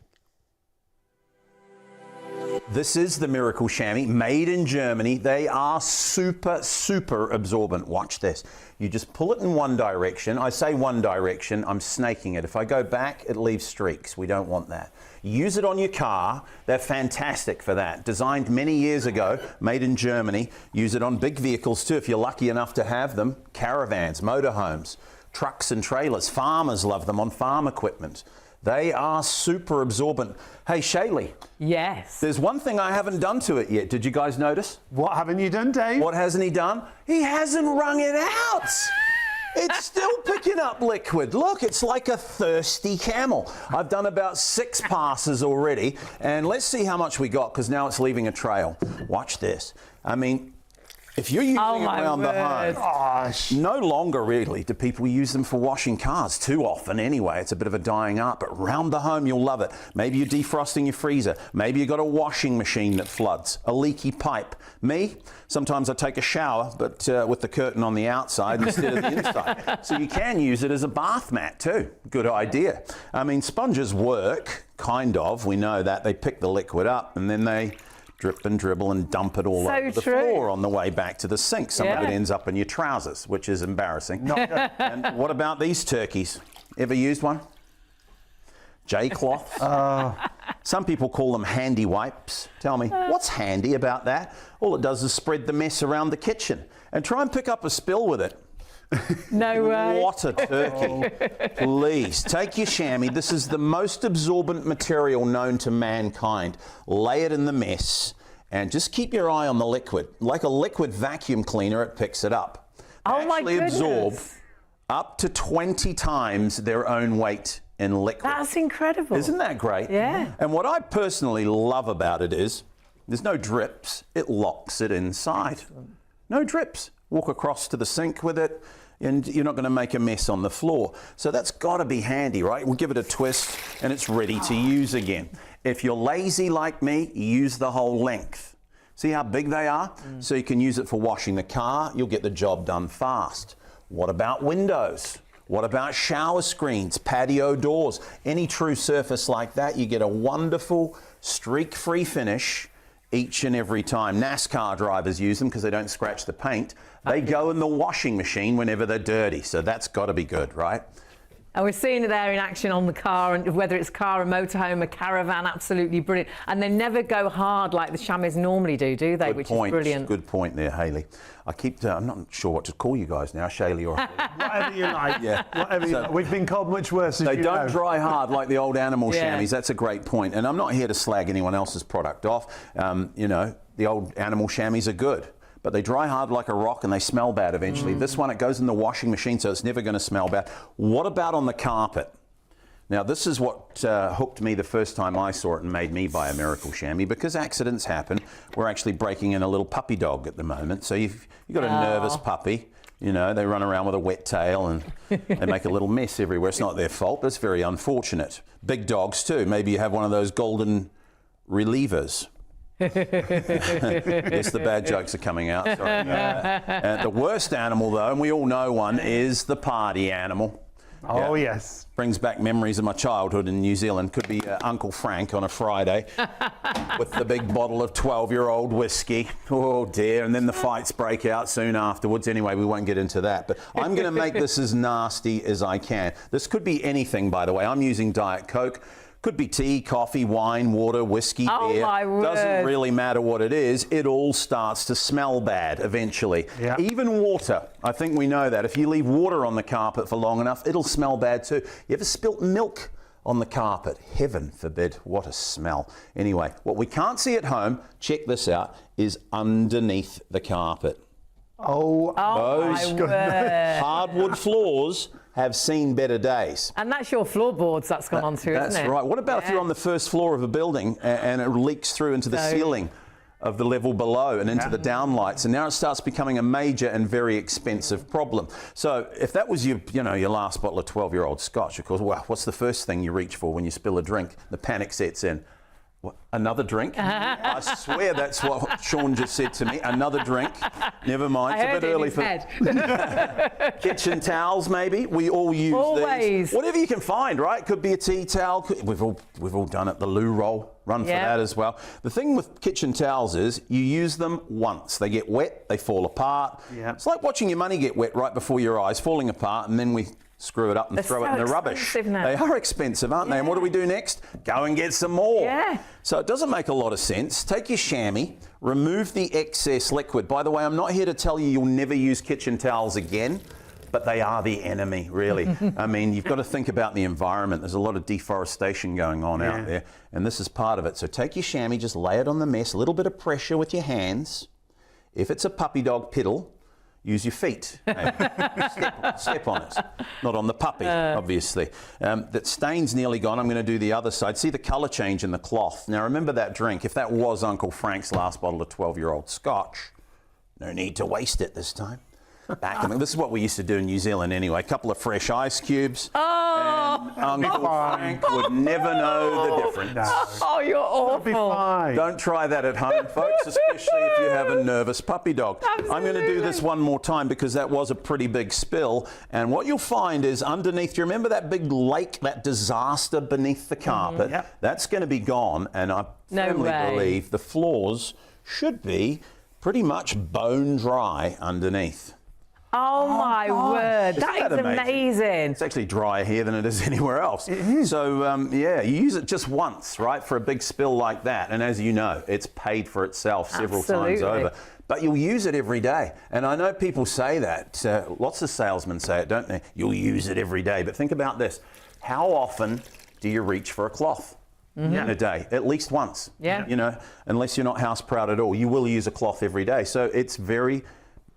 This is the Miracle Chamois, made in Germany. They are super, super absorbent. Watch this. You just pull it in one direction. I say one direction, I'm snaking it. If I go back, it leaves streaks. We don't want that. Use it on your car. They're fantastic for that. Designed many years ago, made in Germany. Use it on big vehicles too, if you're lucky enough to have them. Caravans, motorhomes, trucks and trailers. Farmers love them on farm equipment. They are super absorbent. Hey, Shaylee. Yes. There's one thing I haven't done to it yet. Did you guys notice? What haven't you done, Dave? What hasn't he done? He hasn't wrung it out. It's still picking up liquid. Look, it's like a thirsty camel. I've done about 6 passes already, and let's see how much we got, because now it's leaving a trail. Watch this. I mean, if you're using it around the home, no longer really do people use them for washing cars, too often anyway. It's a bit of a dying art, but around the home you'll love it. Maybe you're defrosting your freezer. Maybe you've got a washing machine that floods, a leaky pipe. Me, sometimes I take a shower, but with the curtain on the outside instead of the inside. So you can use it as a bath mat too. Good idea. I mean, sponges work, kind of. We know that. They pick the liquid up and then they drip and dribble and dump it all over the floor on the way back to the sink. Some of it ends up in your trousers, which is embarrassing. Not good. And what about these turkeys? Ever used one? J-cloths? Some people call them handy wipes. Tell me, what's handy about that? All it does is spread the mess around the kitchen. And try and pick up a spill with it. No way. What a turkey. Please, take your chamois. This is the most absorbent material known to mankind. Lay it in the mess and just keep your eye on the liquid. Like a liquid vacuum cleaner, it picks it up. They actually absorb up to 20 times their own weight in liquid. That's incredible. Isn't that great? Yeah. And what I personally love about it is there's no drips. It locks it inside. No drips. walk across to the sink with it, and you're not going to make a mess on the floor. So that's got to be handy, right? We'll give it a twist and it's ready to use again. If you're lazy like me, use the whole length. See how big they are? So you can use it for washing the car. You'll get the job done fast. What about windows? What about shower screens, patio doors? Any true surface like that, you get a wonderful streak-free finish each and every time. NASCAR drivers use them because they don't scratch the paint. They go in the washing machine whenever they're dirty, so that's got to be good, right? And we're seeing it there in action on the car, and whether it's car, a motorhome, a caravan, absolutely brilliant. And they never go hard like the chamois normally do they? Good Which point. is brilliant. Good point there, Hayley. I'm not sure what to call you guys now, Shaylee or Whatever you like. Yeah. Whatever you like. We've been called much worse, as They you don't know. dry hard like the old animal Yeah. chamois. That's a great point. And I'm not here to slag anyone else's product off. You know, the old animal chamois are good, but they dry hard like a rock and they smell bad eventually. This one, it goes in the washing machine, so it's never going to smell bad. What about on the carpet? Now, this is what hooked me the first time I saw it and made me buy a Miracle Chamois, because accidents happen. We're actually breaking in a little puppy dog at the moment. So you've got a nervous puppy. You know, they run around with a wet tail and they make a little mess everywhere. It's not their fault, but it's very unfortunate. Big dogs too. Maybe you have one of those golden relievers. Yes, the bad jokes are coming out. Sorry. The worst animal, though, and we all know one, is the party animal. Oh, yes. Brings back memories of my childhood in New Zealand. Could be Uncle Frank on a Friday with the big bottle of 12-year-old whiskey. Oh, dear. And then the fights break out soon afterwards. Anyway, we won't get into that. But I'm going to make this as nasty as I can. This could be anything, by the way. I'm using Diet Coke. Could be tea, coffee, wine, water, whiskey, beer. My word. Doesn't really matter what it is. It all starts to smell bad eventually. Yeah. Even water. I think we know that. If you leave water on the carpet for long enough, it'll smell bad too. You ever spilt milk on the carpet? Heaven forbid. What a smell. Anyway, what we can't see at home, check this out, is underneath the carpet. Oh, Those my word. hardwood floors have seen better days. And that's your floorboards that's gone onto, isn't it? That's right. What about if you're on the first floor of a building and it leaks through into the ceiling of the level below and into the downlights, and now it starts becoming a major and very expensive problem. So if that was your last bottle of 12-year-old scotch, of course, well, what's the first thing you reach for when you spill a drink? The panic sets in. What, another drink? I swear that's what Sean just said to me. Another drink. Never mind. It's a bit early for kitchen towels. Maybe we all use Always. these. Whatever you can find, right? Could be a tea towel. We've all done it. The loo roll. Run for that as well. The thing with kitchen towels is you use them once. They get wet. They fall apart. Yeah. It's like watching your money get wet right before your eyes, falling apart, and then we screw it up and throw it in the rubbish. Now. They are expensive, aren't they? And what do we do next? Go and get some more. Yeah. So it doesn't make a lot of sense. Take your chamois, remove the excess liquid. By the way, I'm not here to tell you you'll never use kitchen towels again, but they are the enemy, really. I mean, you've got to think about the environment. There's a lot of deforestation going on out there, and this is part of it. So take your chamois, just lay it on the mess, a little bit of pressure with your hands. If it's a puppy dog piddle, use your feet. Step on it. Not on the puppy, obviously. That stain's nearly gone. I'm going to do the other side. See the colour change in the cloth. Now remember that drink. If that was Uncle Frank's last bottle of 12-year-old scotch, no need to waste it this time. This is what we used to do in New Zealand anyway. A couple of fresh ice cubes. And Uncle Frank would never know the difference. Oh, you're awful. Don't try that at home, folks, especially if you have a nervous puppy dog. Absolutely. I'm going to do this one more time because that was a pretty big spill. And what you'll find is underneath, do you remember that big lake, that disaster beneath the carpet? Yep. That's going to be gone. And I No firmly way. believe the floors should be pretty much bone dry underneath. Oh, my word. That Isn't is that amazing. It's actually drier here than it is anywhere else. So, you use it just once, right, for a big spill like that. And as you know, it's paid for itself several times Absolutely. over. But you'll use it every day. And I know people say that. Lots of salesmen say it, don't they? You'll use it every day. But think about this. How often do you reach for a cloth? In a day, at least once. Yeah. You know, unless you're not house proud at all, you will use a cloth every day. So it's very,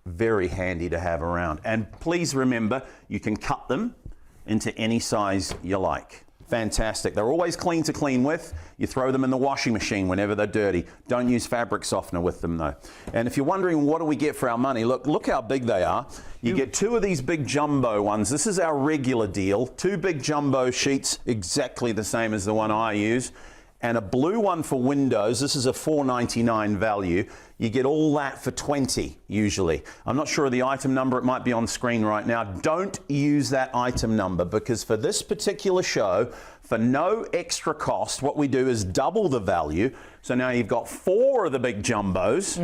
very handy to have around. And please remember, you can cut them into any size you like. Fantastic. They're always clean to clean with. You throw them in the washing machine whenever they're dirty. Don't use fabric softener with them though. And if you're wondering what do we get for our money, look how big they are. You get 2 of these big jumbo ones. This is our regular deal. 2 big jumbo sheets, exactly the same as the one I use. And a blue one for windows. This is a $4.99 value. You get all that for $20 usually. I'm not sure of the item number. It might be on screen right now. Don't use that item number because for this particular show, for no extra cost, what we do is double the value. So now you've got 4 of the big jumbos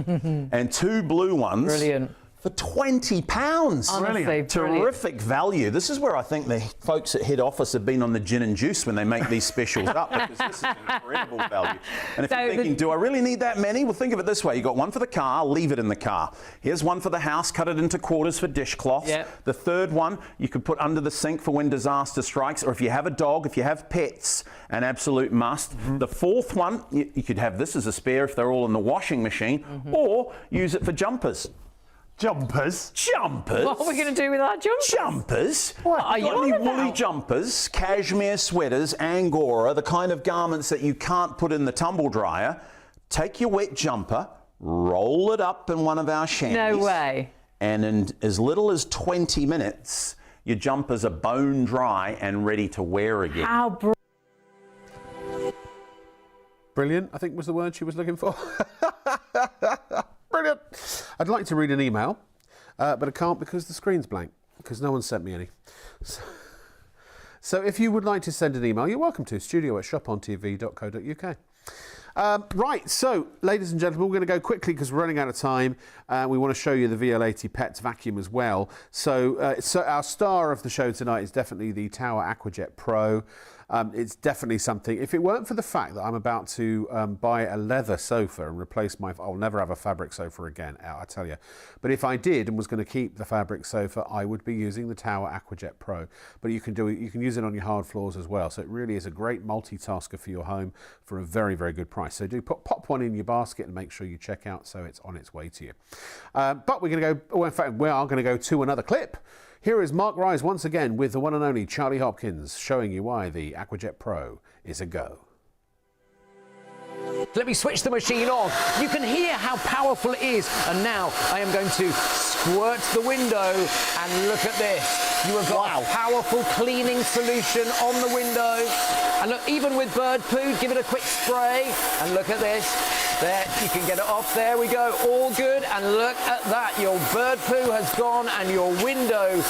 and 2 blue ones. Brilliant. For £20. Honestly, brilliant. Terrific value. This is where I think the folks at head office have been on the gin and juice when they make these specials up because this is an incredible value. And if you're thinking, do I really need that many? Well, think of it this way. You've got one for the car, leave it in the car. Here's one for the house, cut it into quarters for dishcloths. Yep. The third one you could put under the sink for when disaster strikes, or if you have a dog, if you have pets, an absolute must. The fourth one, you could have this as a spare if they're all in the washing machine, or use it for jumpers. Jumpers? Jumpers? What are we going to do with our jumpers? Jumpers? What are you got any on woolly about? jumpers, cashmere sweaters, Angora, the kind of garments that you can't put in the tumble dryer? Take your wet jumper, roll it up in one of our chamois. No way. And in as little as 20 minutes, your jumpers are bone dry and ready to wear again. How Brilliant, I think was the word she was looking for. Brilliant. I'd like to read an email, but I can't because the screen's blank, because no one sent me any. So if you would like to send an email, you're welcome to studio@shopontv.co.uk. Right, so ladies and gentlemen, we're going to go quickly because we're running out of time. We want to show you the VL80 Pets vacuum as well. So our star of the show tonight is definitely the Tower Aquajet Pro. It's definitely something. If it weren't for the fact that I'm about to buy a leather sofa and replace I'll never have a fabric sofa again, I tell you. But if I did and was going to keep the fabric sofa, I would be using the Tower Aquajet Pro. But you can use it on your hard floors as well. So it really is a great multitasker for your home for a very, very good price. So do pop one in your basket and make sure you check out so it's on its way to you. But we're going to go. In fact, we are going to go to another clip. Here is Mark Rise once again with the one and only Charlie Hopkins showing you why the Aquajet Pro is a go. Let me switch the machine on. You can hear how powerful it is. And now I am going to squirt the window and look at this. You have got a powerful cleaning solution on the window. And look, even with bird poo, give it a quick spray. And look at this. There, you can get it off. There we go. All good. And look at that. Your bird poo has gone and your window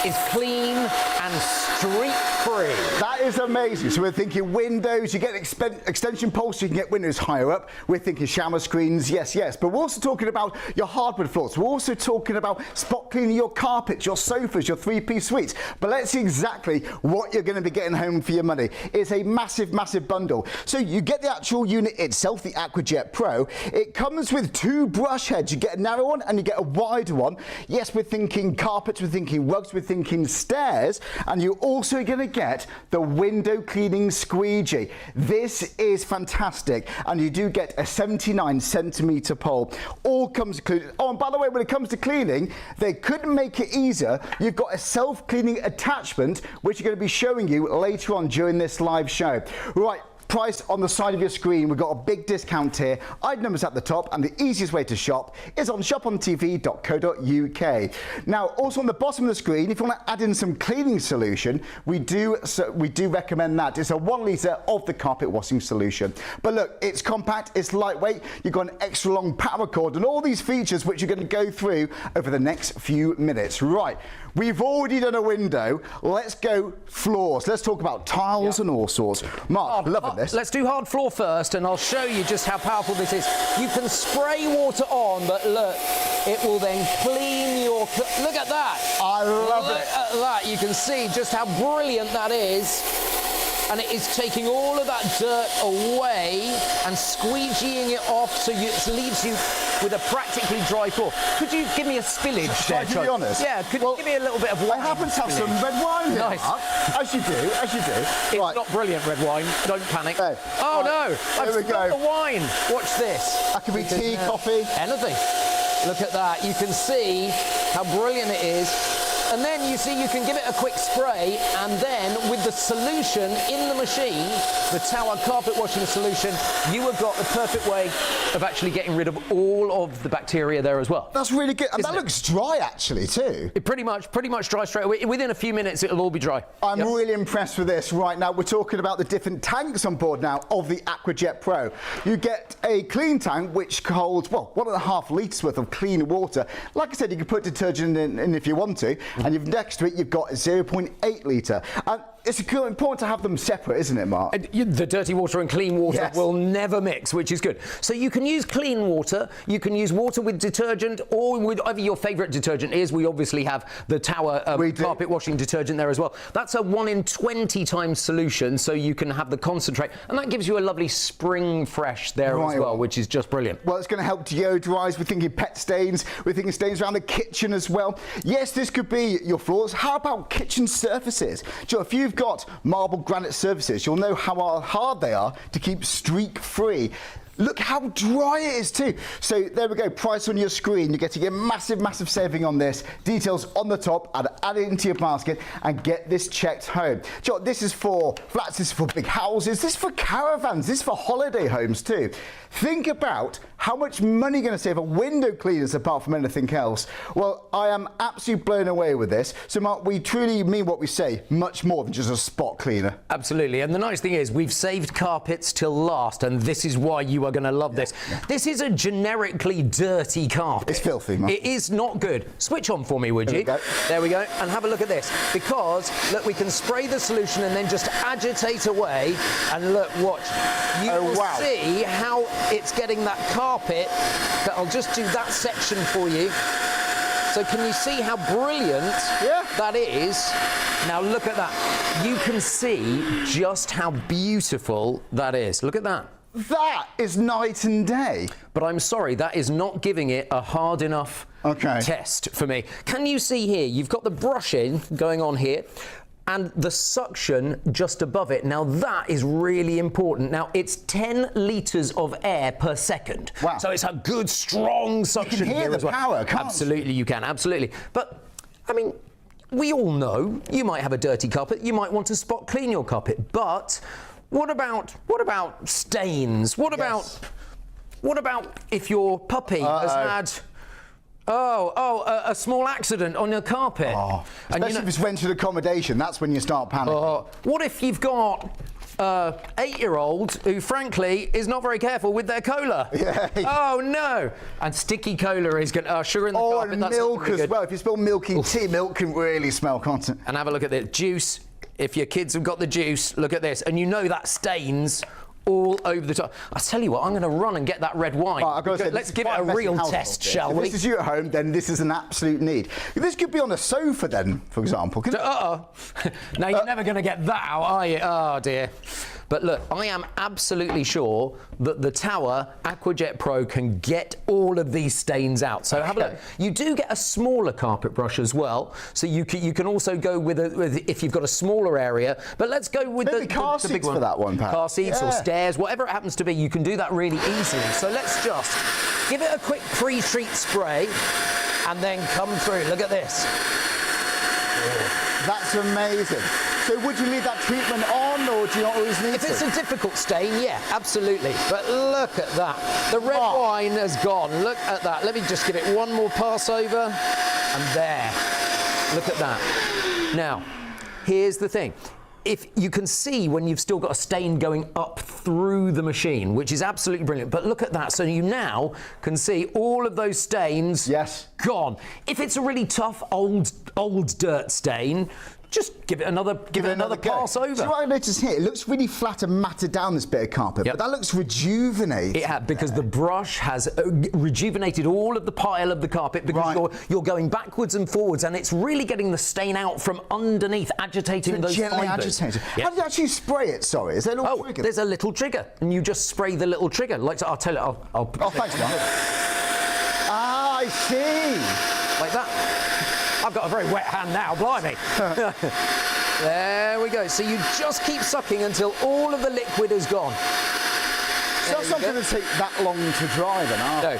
is clean and streak-free. That is amazing. So we're thinking windows, you get extension poles, so you can get windows higher up. We're thinking shower screens, yes. But we're also talking about your hardwood floors. We're also talking about spot cleaning your carpets, your sofas, your 3-piece suites. But let's see exactly what you're going to be getting home for your money. It's a massive, massive bundle. So you get the actual unit itself, the Aquajet Pro. It comes with 2 brush heads. You get a narrow one and you get a wider one. Yes, we're thinking carpets, we're thinking rugs, we're thinking stairs, and you're also going to get the window cleaning squeegee. This is fantastic, and you do get a 79 centimetre pole. All comes included. Oh, and by the way, when it comes to cleaning, they couldn't make it easier. You've got a self-cleaning attachment, which are going to be showing you later on during this live show. Right. Priced on the side of your screen, we've got a big discount here. Item numbers at the top, and the easiest way to shop is on shopontv.co.uk. Now, also on the bottom of the screen, if you want to add in some cleaning solution, we do recommend that. It's a 1 litre of the carpet washing solution. But look, it's compact, it's lightweight, you've got an extra long power cord, and all these features which you're going to go through over the next few minutes. Right, we've already done a window. Let's go floors. Let's talk about tiles and all sorts. Mark, loving this. Let's do hard floor first, and I'll show you just how powerful this is. You can spray water on, but look, it will then clean your... Look at that. I love it. Look at that. You can see just how brilliant that is. And it is taking all of that dirt away and squeegeeing it off so it leaves you with a practically dry floor. Could you give me a spillage there, to be honest? Yeah, could you give me a little bit of wine? I happen to have some red wine here, Nice. Mark. As you do. It's Right. not brilliant red wine. Don't panic. Hey. Oh, Right. no. Here we I've spilled go. the wine. Watch this. That could be tea, coffee. Anything. Look at that. You can see how brilliant it is. And then you see you can give it a quick spray, and then with the solution in the machine, the Tower carpet washing solution, you have got the perfect way of actually getting rid of all of the bacteria there as well. That's really good. And that looks dry actually too. It pretty much dry straight away. Within a few minutes it'll all be dry. I'm really impressed with this. Right now we're talking about the different tanks on board now of the AquaJet Pro. You get a clean tank which holds, well, 1.5 litres worth of clean water. Like I said, you can put detergent in if you want to, and next to it you've got a 0.8 litre. And it's important to have them separate, isn't it, Mark? The dirty water and clean water Yes. will never mix, which is good. So you can use clean water, you can use water with detergent, or with whatever your favourite detergent is. We obviously have the Tower carpet washing detergent there as well. That's a 1 in 20 times solution, so you can have the concentrate, and that gives you a lovely spring fresh there as well, which is just brilliant. Well, it's going to help deodorise. We're thinking pet stains. We're thinking stains around the kitchen as well. Yes, this could be your floors. How about kitchen surfaces? Joe, if you've got marble granite surfaces, you'll know how hard they are to keep streak free. Look how dry it is too. So there we go, price on your screen. You're getting a massive, massive saving on this. Details on the top, and add it into your basket and get this checked home. Joe, this is for flats, this is for big houses, this is for caravans, this is for holiday homes too. Think about how much money you're going to save on window cleaners apart from anything else. Well, I am absolutely blown away with this. So Mark, we truly mean what we say, much more than just a spot cleaner. Absolutely, and the nice thing is we've saved carpets till last, and this is why you are going to love this. This is a generically dirty carpet. It's filthy, Mark. It is not good. Switch on for me, would you? There we go, and have a look at this. Because, look, we can spray the solution and then just agitate away, and look, watch. You will see how it's getting that carpet. I'll just do that section for you. So can you see how brilliant that is? Now look at that. You can see just how beautiful that is. Look at that. That is night and day. But I'm sorry, that is not giving it a hard enough test for me. Can you see here? You've got the brushing going on here, and the suction just above it. Now that is really important. Now it's 10 litres of air per second. Wow. So it's a good strong suction you can hear here the as well. power, can't you? Absolutely, you can, absolutely. But I mean, we all know you might have a dirty carpet, you might want to spot clean your carpet, but what about stains? What about if your puppy has had a small accident on your carpet? Especially if it's rented accommodation, that's when you start panicking. What if you've got 8-year-old who, frankly, is not very careful with their cola? Oh no! And sticky cola is going sugar in the carpet. And that's milk as good. well. If you spill milk in tea, milk can really smell, can't it? And have a look at the juice. If your kids have got the juice, look at this, and you know that stains all over the top. I tell you what, I'm going to run and get that red wine. Let's give it a real test, shall we? If this is you at home, then this is an absolute need. This could be on a sofa then, for example. Now you're never going to get that out, are you? Oh dear. But look, I am absolutely sure that the Tower AquaJet Pro can get all of these stains out. So have a look. You do get a smaller carpet brush as well, so you can also go with if you've got a smaller area. But let's go with the big one. For that one, Pat. Car seats or stairs, whatever it happens to be, you can do that really easily. So let's just give it a quick pre-treat spray and then come through. Look at this. That's amazing. So would you leave that treatment on, or do you not always need If it's a difficult stain, yeah, absolutely. But look at that. The red wine has gone. Look at that. Let me just give it one more pass over. And there. Look at that. Now, here's the thing. If you can see when you've still got a stain going up through the machine, which is absolutely brilliant. But look at that. So you now can see all of those stains gone. If it's a really tough old dirt stain, just give it another pass over. So what I noticed here, it looks really flat and matted down, this bit of carpet, but that looks rejuvenated. It has, because the brush has rejuvenated all of the pile of the carpet, because you're going backwards and forwards, and it's really getting the stain out from underneath, agitating those gently fibres. agitated. How do you actually spray it? Sorry, is there a little trigger? There's a little trigger, and you just spray the little trigger. I'll tell you. I'll thanks, Mark. I see. Like that. I've got a very wet hand now, blimey. There we go. So you just keep sucking until all of the liquid is gone. So it's not going to take that long to dry then, are No.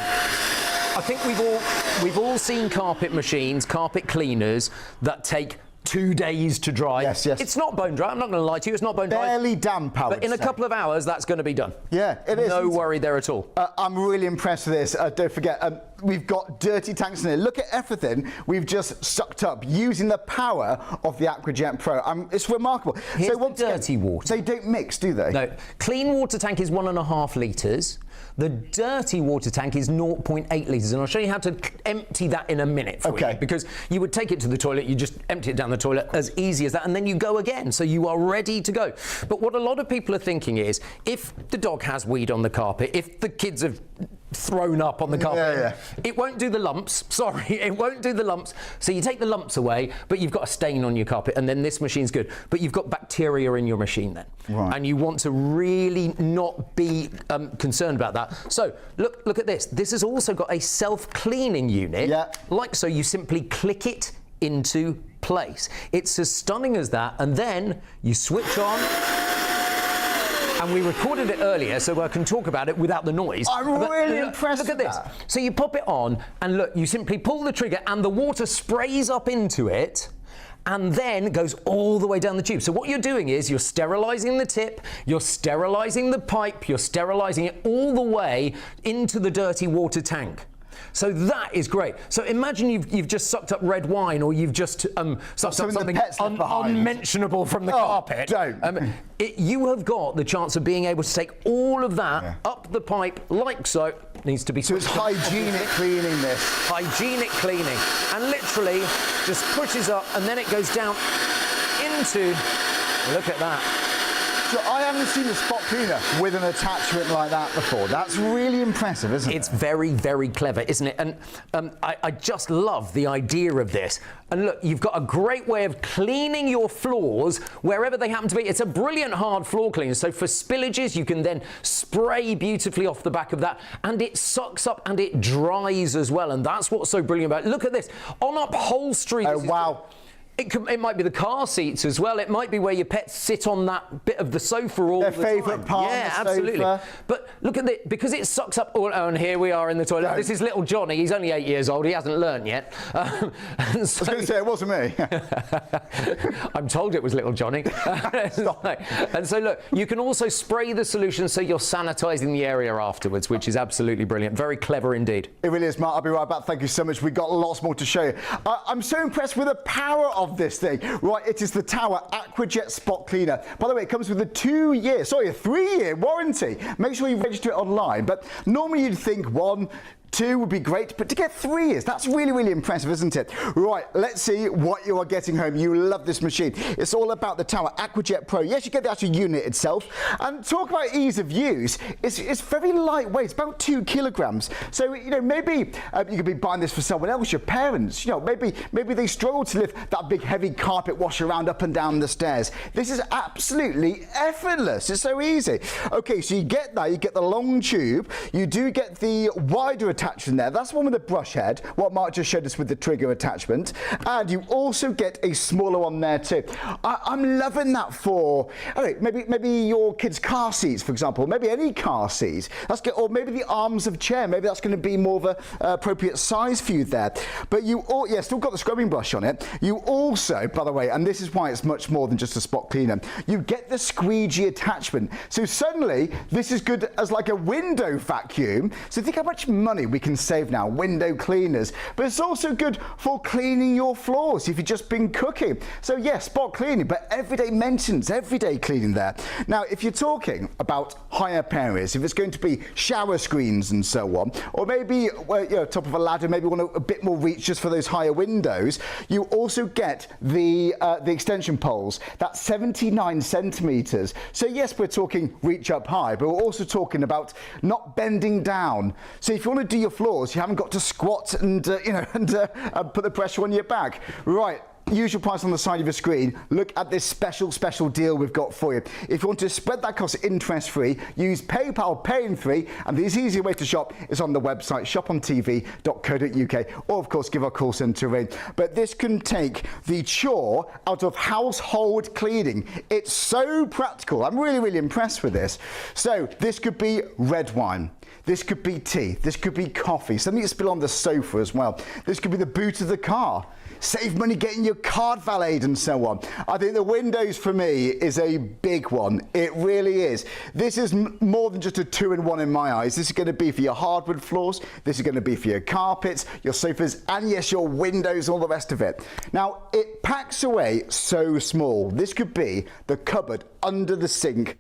I think we've all we've all seen carpet machines, carpet cleaners that take 2 days to dry. Yes, yes. It's not bone dry. I'm not going to lie to you. It's not bone dry. Barely damp, I would But in a say. couple of hours, that's going to be done. Yeah, it is. No worry there at all. I'm really impressed with this. Don't forget, we've got dirty tanks in here. Look at everything we've just sucked up using the power of the AquaJet Pro. It's remarkable. Here's once the dirty water. They don't mix, do they? No. Clean water tank is 1.5 litres. The dirty water tank is 0.8 litres, and I'll show you how to empty that in a minute for you, because you would take it to the toilet, you just empty it down the toilet, as easy as that, and then you go again, so you are ready to go. But what a lot of people are thinking is, if the dog has weed on the carpet, if the kids have thrown up on the carpet, it won't do the lumps. Sorry, it won't do the lumps. So you take the lumps away, but you've got a stain on your carpet, and then this machine's good. But you've got bacteria in your machine then, and you want to really not be concerned about that. So look at this. This has also got a self-cleaning unit, like so. You simply click it into place. It's as stunning as that, and then you switch on. And we recorded it earlier, so I can talk about it without the noise. I'm really impressed Look at this. that. So you pop it on, and look, you simply pull the trigger, and the water sprays up into it, and then goes all the way down the tube. So what you're doing is you're sterilising the tip, you're sterilising the pipe, you're sterilising it all the way into the dirty water tank. So that is great. So imagine you've just sucked up red wine, or you've just sucked up something unmentionable from the carpet. Don't. You have got the chance of being able to take all of that up the pipe like so. Needs to be. So it's hygienic cleaning, this. Hygienic cleaning, and literally just pushes up, and then it goes down into. Look at that. So I haven't seen a spot cleaner with an attachment like that before. That's really impressive, isn't it? It's very, very clever, isn't it? And I just love the idea of this. And look, you've got a great way of cleaning your floors wherever they happen to be. It's a brilliant hard floor cleaner. So for spillages, you can then spray beautifully off the back of that, and it sucks up and it dries as well. And that's what's so brilliant about it. Look at this. On upholstery. Oh, wow. It might be the car seats as well. It might be where your pets sit on that bit of the sofa all the time. Their favourite part Yeah, of the absolutely. sofa. But look at it, because it sucks up all. Oh, and here we are in the toilet. This is little Johnny. He's only 8 years old. He hasn't learned yet. I was going to say, it wasn't me. I'm told it was little Johnny. And so look, you can also spray the solution so you're sanitising the area afterwards, which is absolutely brilliant. Very clever indeed. It really is, Mark. I'll be right back. Thank you so much. We've got lots more to show you. I'm so impressed with the power of this thing. Right, it is the Tower AquaJet Spot Cleaner. By the way, it comes with a 3-year warranty. Make sure you register it online. But normally you'd think 1, 2 would be great, but to get 3 years, that's really, really impressive, isn't it? Right, let's see what you are getting home. You love this machine. It's all about the Tower AquaJet Pro. Yes, you get the actual unit itself. And talk about ease of use. It's very lightweight. It's about 2 kilograms. So, you know, maybe you could be buying this for someone else, your parents. You know, maybe they struggle to lift that big, heavy carpet wash around up and down the stairs. This is absolutely effortless. It's so easy. Okay, so you get that. You get the long tube. You do get the wider attachment there. That's the one with the brush head, what Mark just showed us with the trigger attachment. And you also get a smaller one there too. I'm loving that for, I don't know, maybe your kids' car seats, for example, maybe any car seats. That's good, or maybe the arms of chair. Maybe that's going to be more of a appropriate size for you there. But you still got the scrubbing brush on it. You also, by the way, and this is why it's much more than just a spot cleaner, you get the squeegee attachment. So suddenly, this is good as like a window vacuum. So think how much money we can save now, window cleaners. But it's also good for cleaning your floors if you've just been cooking. So yes, spot cleaning, but everyday maintenance, everyday cleaning there. Now, if you're talking about higher areas, if it's going to be shower screens and so on, or maybe top of a ladder, maybe want a bit more reach just for those higher windows, you also get the extension poles. That's 79 centimetres. So yes, we're talking reach up high, but we're also talking about not bending down. So if you want to do your floors, you haven't got to squat and put the pressure on your back. Right. Usual price on the side of your screen. Look at this special deal we've got for you. If you want to spread that cost interest-free, use PayPal Pay in 3, and the easier way to shop is on the website shopontv.co.uk, or of course give our call centre a ring. But this can take the chore out of household cleaning. It's so practical. I'm really, really impressed with this. So this could be red wine. This could be tea. This could be coffee. Something you spill on the sofa as well. This could be the boot of the car. Save money getting your card valeted and so on. I think the windows for me is a big one. It really is. This is more than just a 2-in-1 in my eyes. This is going to be for your hardwood floors. This is going to be for your carpets, your sofas, and yes, your windows, all the rest of it. Now, it packs away so small. This could be the cupboard under the sink.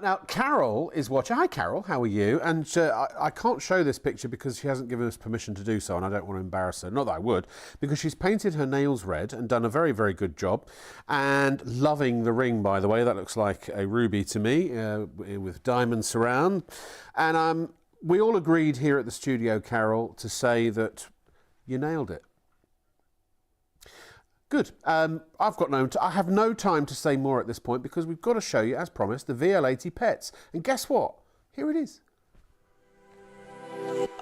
Now, Carol is watching. Hi, Carol. How are you? And I can't show this picture because she hasn't given us permission to do so, and I don't want to embarrass her. Not that I would, because she's painted her nails red and done a very, very good job. And loving the ring, by the way. That looks like a ruby to me, with diamond surround. And we all agreed here at the studio, Carol, to say that you nailed it. Good. I have no time to say more at this point because we've got to show you, as promised, the VL80 Pets. And guess what? Here it is.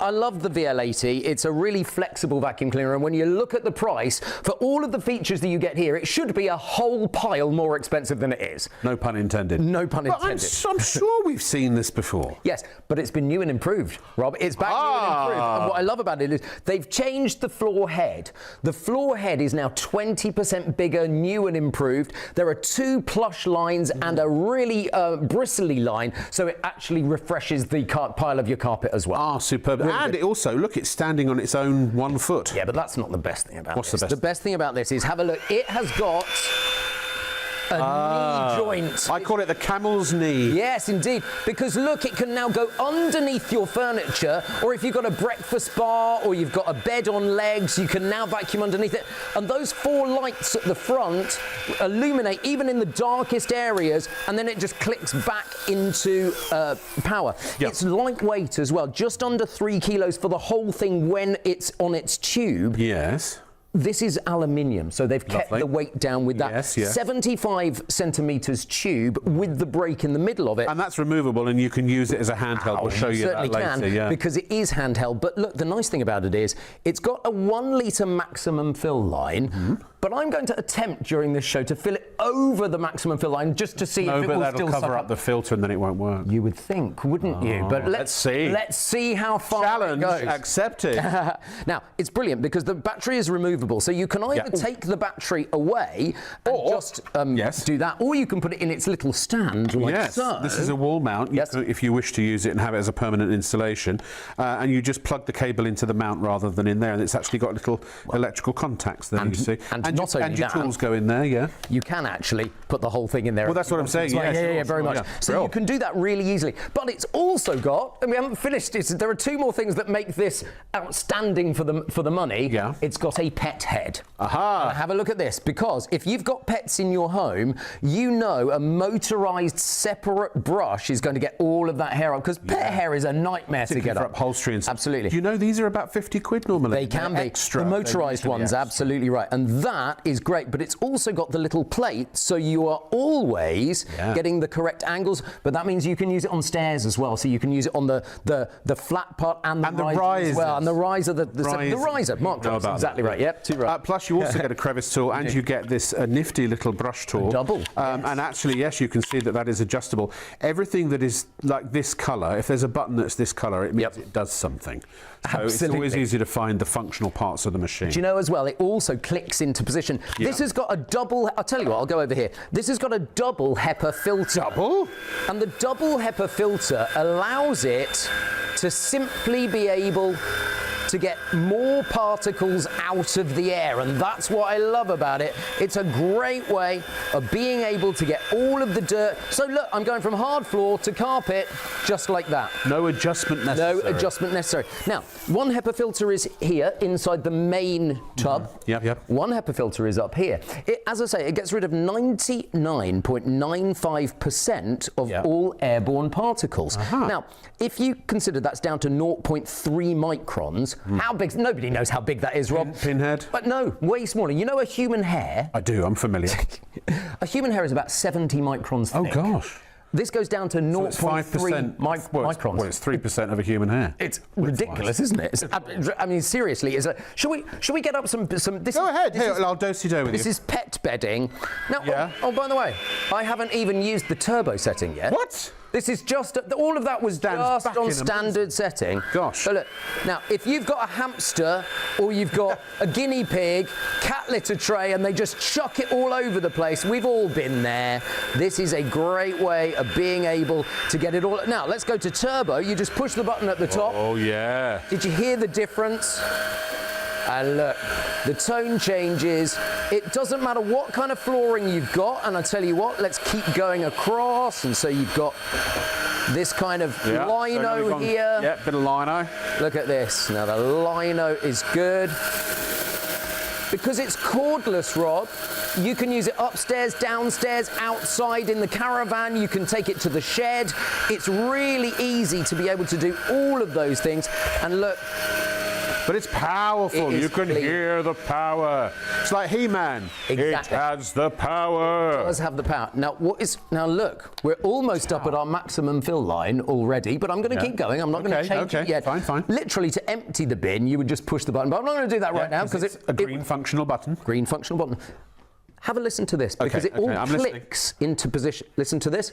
I love the VL80. It's a really flexible vacuum cleaner, and when you look at the price, for all of the features that you get here, it should be a whole pile more expensive than it is. No pun intended. No pun intended. But I'm sure we've seen this before. Yes, but it's been new and improved, Rob. It's back new and improved. And what I love about it is they've changed the floor head. The floor head is now 20% bigger, new and improved. There are 2 plush lines and a really bristly line, so it actually refreshes the pile of your carpet as well. Ah, superb. Really and good. It also, look, it's standing on its own 1 foot. Yeah, but that's not the best thing about this. What's the best? The best thing about this is, have a look. It has got a knee joint. I call it the camel's knee. Yes, indeed. Because look, it can now go underneath your furniture, or if you've got a breakfast bar or you've got a bed on legs, you can now vacuum underneath it. And those 4 lights at the front illuminate even in the darkest areas, and then it just clicks back into power. Yep. It's lightweight as well, just under 3 kilos for the whole thing when it's on its tube. Yes. This is aluminium, so they've kept the weight down with that. Yes, yes. 75 centimetres tube with the brake in the middle of it. And that's removable, and you can use it as a handheld. We'll show you that later. Certainly can, because it is handheld. But look, the nice thing about it is it's got a 1 litre maximum fill line, but I'm going to attempt during this show to fill it over the maximum fill line just to see if it will that'll still cover up the filter and then it won't work. You would think, wouldn't you? But let's see. Let's see how far it goes. Challenge accepted. Now, it's brilliant because the battery is removable, so you can either take the battery away and just do that, or you can put it in its little stand like so. This is a wall mount, if you wish to use it and have it as a permanent installation, and you just plug the cable into the mount rather than in there, and it's actually got little electrical contacts there, you see. And not only your tools go in there, you can actually put the whole thing in there. Well, that's what I'm saying, yeah, very much. So you can do that really easily. But it's also got, and we haven't finished it, there are 2 more things that make this outstanding for the money. Yeah. It's got a pet head. Aha! And have a look at this, because if you've got pets in your home, you know a motorised separate brush is going to get all of that hair up, because pet hair is a nightmare to get for up. upholstery and stuff. Absolutely. Do you know these are about 50 quid normally? They can be. Extra. The motorised ones, absolutely right. And that is great, but it's also got the little plate, so you are always getting the correct angles, but that means you can use it on stairs as well, so you can use it on the flat part and the riser as well. And the riser, the riser. Mark knows exactly right. Yep, too right. Plus you also get a crevice tool, and you get this nifty little brush tool. Double. And actually, yes, you can see that is adjustable. Everything that is like this colour, if there's a button that's this colour, it means it does something. So it's always easy to find the functional parts of the machine. Do you know as well, it also clicks into position. This has got a double, I'll tell you what, I'll go over here. This has got a double HEPA filter. Double? And the double HEPA filter allows it to simply be able to get more particles out of the air, and that's what I love about it. It's a great way of being able to get all of the dirt. So look, I'm going from hard floor to carpet just like that. No adjustment necessary. No adjustment necessary. Now, 1 HEPA filter is here inside the main tub. Yep. 1 HEPA filter is up here. As I say, it gets rid of 99.95% of all airborne particles. Now, if you consider that's down to 0.3 microns, how big? Nobody knows how big that is, Rob. Pinhead? But no, way smaller. You know a human hair? I do, I'm familiar. A human hair is about 70 microns thick. Oh, gosh. This goes down to 0.3 microns. Well, it's 3% of a human hair. It's ridiculous, isn't it? I mean, seriously, should we get up some this? Go ahead. I'll do-si-do with you. This is pet bedding. Now, oh, by the way, I haven't even used the turbo setting yet. What? This is just, all of that was Stands just back on in standard setting. Gosh. So look, now, if you've got a hamster or you've got a guinea pig, cat litter tray, and they just chuck it all over the place, we've all been there. This is a great way of being able to get it all. Now, let's go to turbo. You just push the button at the top. Oh, yeah. Did you hear the difference? And look, the tone changes. It doesn't matter what kind of flooring you've got, and I tell you what, let's keep going across. And so you've got this kind of lino here. Yeah, bit of lino. Look at this. Now the lino is good. Because it's cordless, Rob, you can use it upstairs, downstairs, outside in the caravan. You can take it to the shed. It's really easy to be able to do all of those things. And look, but it's powerful. You can hear the power. It's like He-Man. Exactly. It has the power. It does have the power. Now, now look, we're almost up at our maximum fill line already, but I'm going to keep going. I'm not going to change it yet. Fine. Literally, to empty the bin, you would just push the button, but I'm not going to do that right now because it's a green functional button. Green functional button. Have a listen to this because it all clicks into position. Listen to this.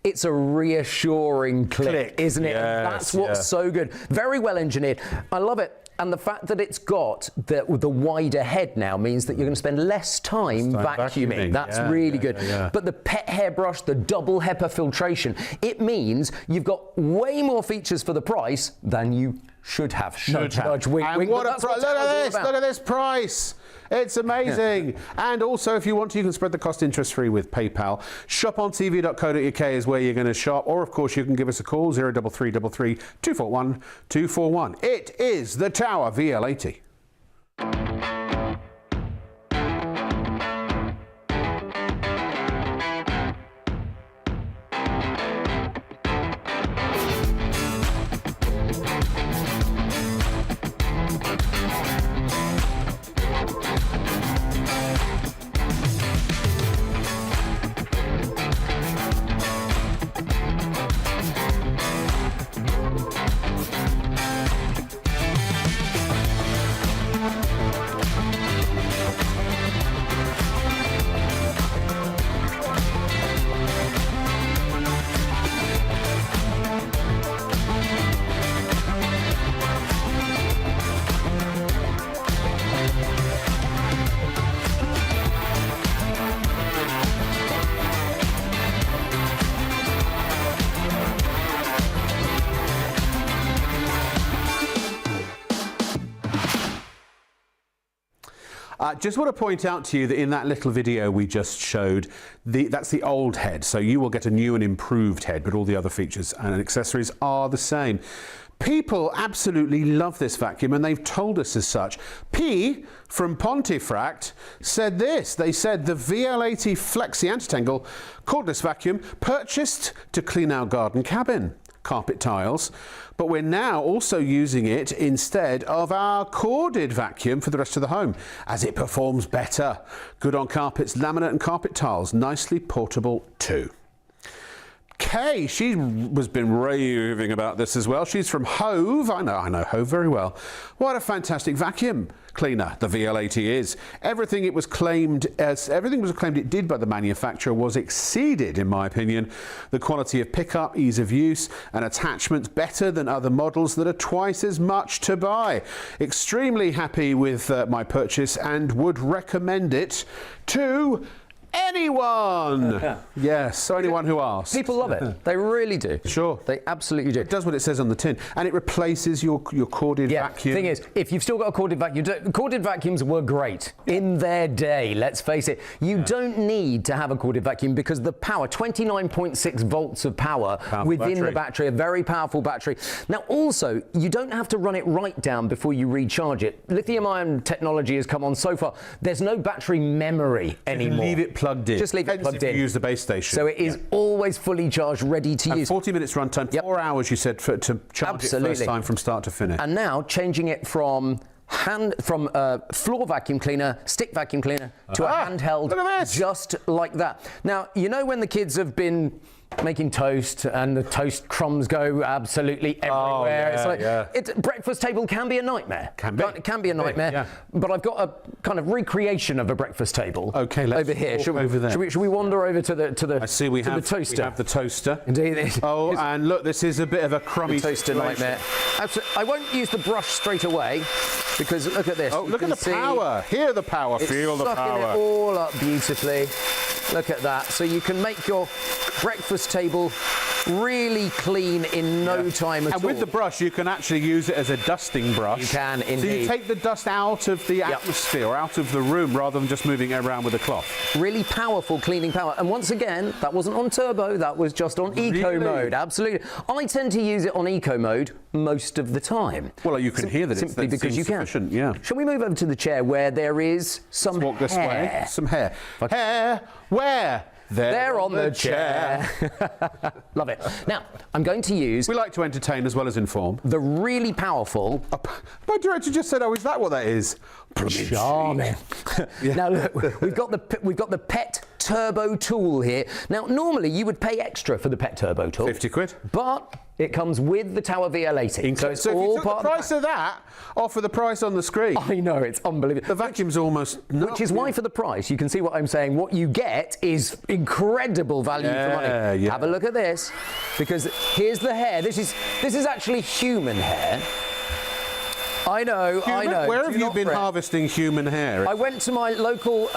It's a reassuring click, isn't it? Yes, And that's what's so good. Very well engineered. I love it. And the fact that it's got the wider head now means that you're going to spend less time vacuuming. That's really good. But the pet hairbrush, the double HEPA filtration, it means you've got way more features for the price than you should have. Nudge, wink, and wink, what a price. Look at this price. It's amazing. And also, if you want to, you can spread the cost interest-free with PayPal. Shopontv.co.uk is where you're going to shop. Or, of course, you can give us a call, 03333 241 241. It is the Tower VL80. Just want to point out to you that in that little video we just showed, that's the old head. So you will get a new and improved head, but all the other features and accessories are the same. People absolutely love this vacuum, and they've told us as such. P from Pontifract said this. They said the VL80 Flexi Antitangle cordless vacuum purchased to clean our garden cabin, carpet tiles, but we're now also using it instead of our corded vacuum for the rest of the home, as it performs better. Good on carpets, laminate and carpet tiles, nicely portable too. Kay, she has been raving about this as well. She's from Hove. I know Hove very well. What a fantastic vacuum cleaner the VL80 is. Everything was claimed it did by the manufacturer was exceeded, in my opinion. The quality of pickup, ease of use and attachment better than other models that are twice as much to buy. Extremely happy with my purchase and would recommend it to anyone. Yes, so anyone who asks. People love it. They really do. Sure. They absolutely do. It does what it says on the tin, and it replaces your corded vacuum. The thing is, if you've still got a corded vacuum, corded vacuums were great in their day, let's face it. You don't need to have a corded vacuum because the power, 29.6 volts of power within the battery, a very powerful battery. Now also, you don't have to run it right down before you recharge it. Lithium-ion technology has come on so far. There's no battery memory anymore. Leave it plugged in. Just leave it plugged in. Use the base station. So it is always fully charged, ready to use. 40 minutes runtime, 4 hours you said to charge it first time from start to finish. And now changing it from floor vacuum cleaner, stick vacuum cleaner to a handheld, just like that. Now, you know when the kids have been making toast and the toast crumbs go absolutely everywhere. Breakfast table can be a nightmare. It can be a nightmare. Yeah. But I've got a kind of recreation of a breakfast table. Okay, let's over here. over there. Should we wander over to the I see we have the toaster? We have the toaster. Indeed. Oh, and look, this is a bit of a crummy toaster nightmare. Absolutely. I won't use the brush straight away because look at this. Oh, look at the power. Hear the power. Feel the Sucking power. it all up beautifully. Look at that. So you can make your breakfast table really clean in no time at all. And with the brush, you can actually use it as a dusting brush. You can, indeed. So you take the dust out of the atmosphere, or out of the room, rather than just moving it around with a cloth. Really powerful cleaning power. And once again, that wasn't on turbo, that was just on eco mode. Absolutely. I tend to use it on eco mode most of the time. Well, you can hear that simply because you can. Yeah. Shall we move over to the chair where there is some Let's walk this hair? way. Some hair. Hair. Where? There on the chair. Love it. Now, I'm going to use We like to entertain as well as inform. the really powerful. My director just said, "Oh, is that what that is?" Charming. Now look, we've got the Pet Turbo tool here. Now, normally you would pay extra for the Pet Turbo tool. 50 quid. But it comes with the Tower VL80. So it's So if all you took part the of price of that off of the price on the screen, I know, it's unbelievable. the vacuum's almost... Which is why, for the price, you can see what I'm saying. What you get is incredible value for money. Yeah. Have a look at this, because here's the hair. This is actually human hair. I know. Where Do have you not been fret. harvesting human hair? I went to my local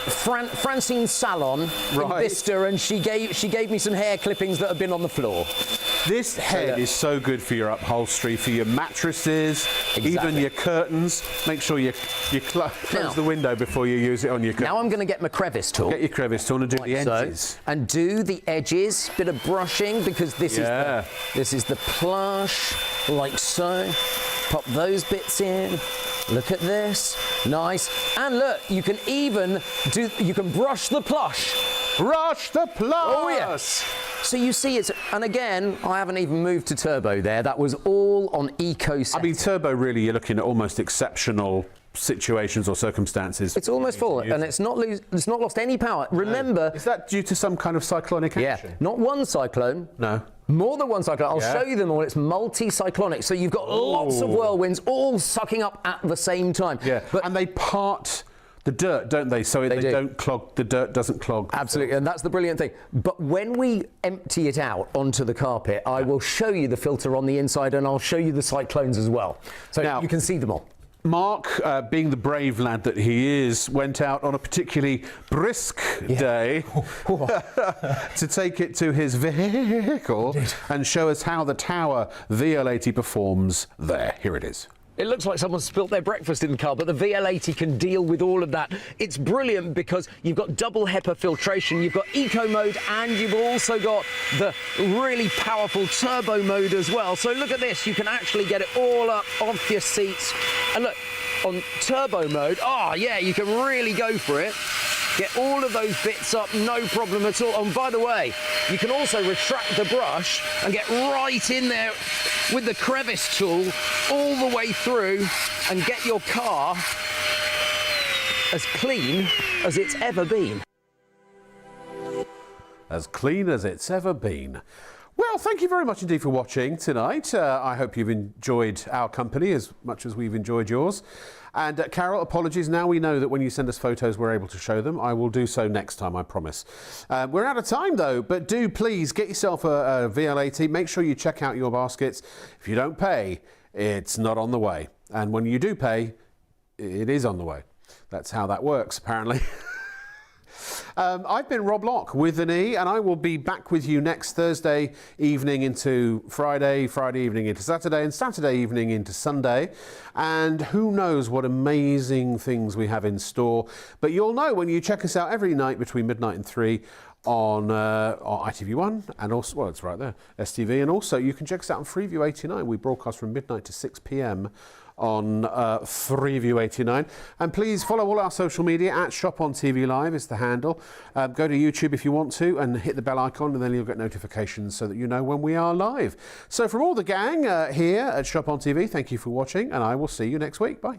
Francine salon in Right. Bicester, and she gave me some hair clippings that have been on the floor. This head is so good for your upholstery, for your mattresses, even your curtains. Make sure you close the window before you use it on your curtains. Now I'm going to get my crevice tool. Get your crevice tool and do the edges. So, and do the edges, bit of brushing, because this is the plush, like so. Pop those bits in. Look at this, nice. And look, you can brush the plush. Brush the plush. Oh yes. So you see it's, and again, I haven't even moved to turbo there. That was all on eco set. I mean, turbo, really, you're looking at almost exceptional situations or circumstances. It's almost full, and it's not lost any power. Remember, Is that due to some kind of cyclonic action? not one cyclone. No. More than one cyclone. I'll show you them all. It's multi-cyclonic. So you've got lots of whirlwinds all sucking up at the same time. Yeah. But And they part the dirt, don't they? So they don't clog, the dirt doesn't clog. absolutely, and that's the brilliant thing. But when we empty it out onto the carpet, I will show you the filter on the inside, and I'll show you the cyclones as well. So Now, you can see them all. Mark, being the brave lad that he is, went out on a particularly brisk day to take it to his vehicle and show us how the Tower VL80 performs there. Here it is. It looks like someone spilt their breakfast in the car, but the VL80 can deal with all of that. It's brilliant because you've got double HEPA filtration, you've got eco mode, and you've also got the really powerful turbo mode as well. So look at this, you can actually get it all up off your seats. And look, on turbo mode, you can really go for it. Get all of those bits up, no problem at all. And by the way, you can also retract the brush and get right in there with the crevice tool all the way through and get your car as clean as it's ever been. As clean as it's ever been. Well, thank you very much indeed for watching tonight. I hope you've enjoyed our company as much as we've enjoyed yours. And Carol, apologies. Now we know that when you send us photos, we're able to show them. I will do so next time, I promise. We're out of time, though, but do please get yourself a VL80. Make sure you check out your baskets. If you don't pay, it's not on the way. And when you do pay, it is on the way. That's how that works, apparently. I've been Rob Locke with an E, and I will be back with you next Thursday evening into Friday, Friday evening into Saturday, and Saturday evening into Sunday. And who knows what amazing things we have in store. But you'll know when you check us out every night between midnight and 3 on ITV1 and also, well, it's right there, STV. And also you can check us out on Freeview 89. We broadcast from midnight to 6 p.m. on Freeview 89. And please follow all our social media at Shop on TV Live is the handle. Go to YouTube if you want to and hit the bell icon, and then you'll get notifications so that you know when we are live. So from all the gang here at Shop on TV, thank you for watching, and I will see you next week. Bye.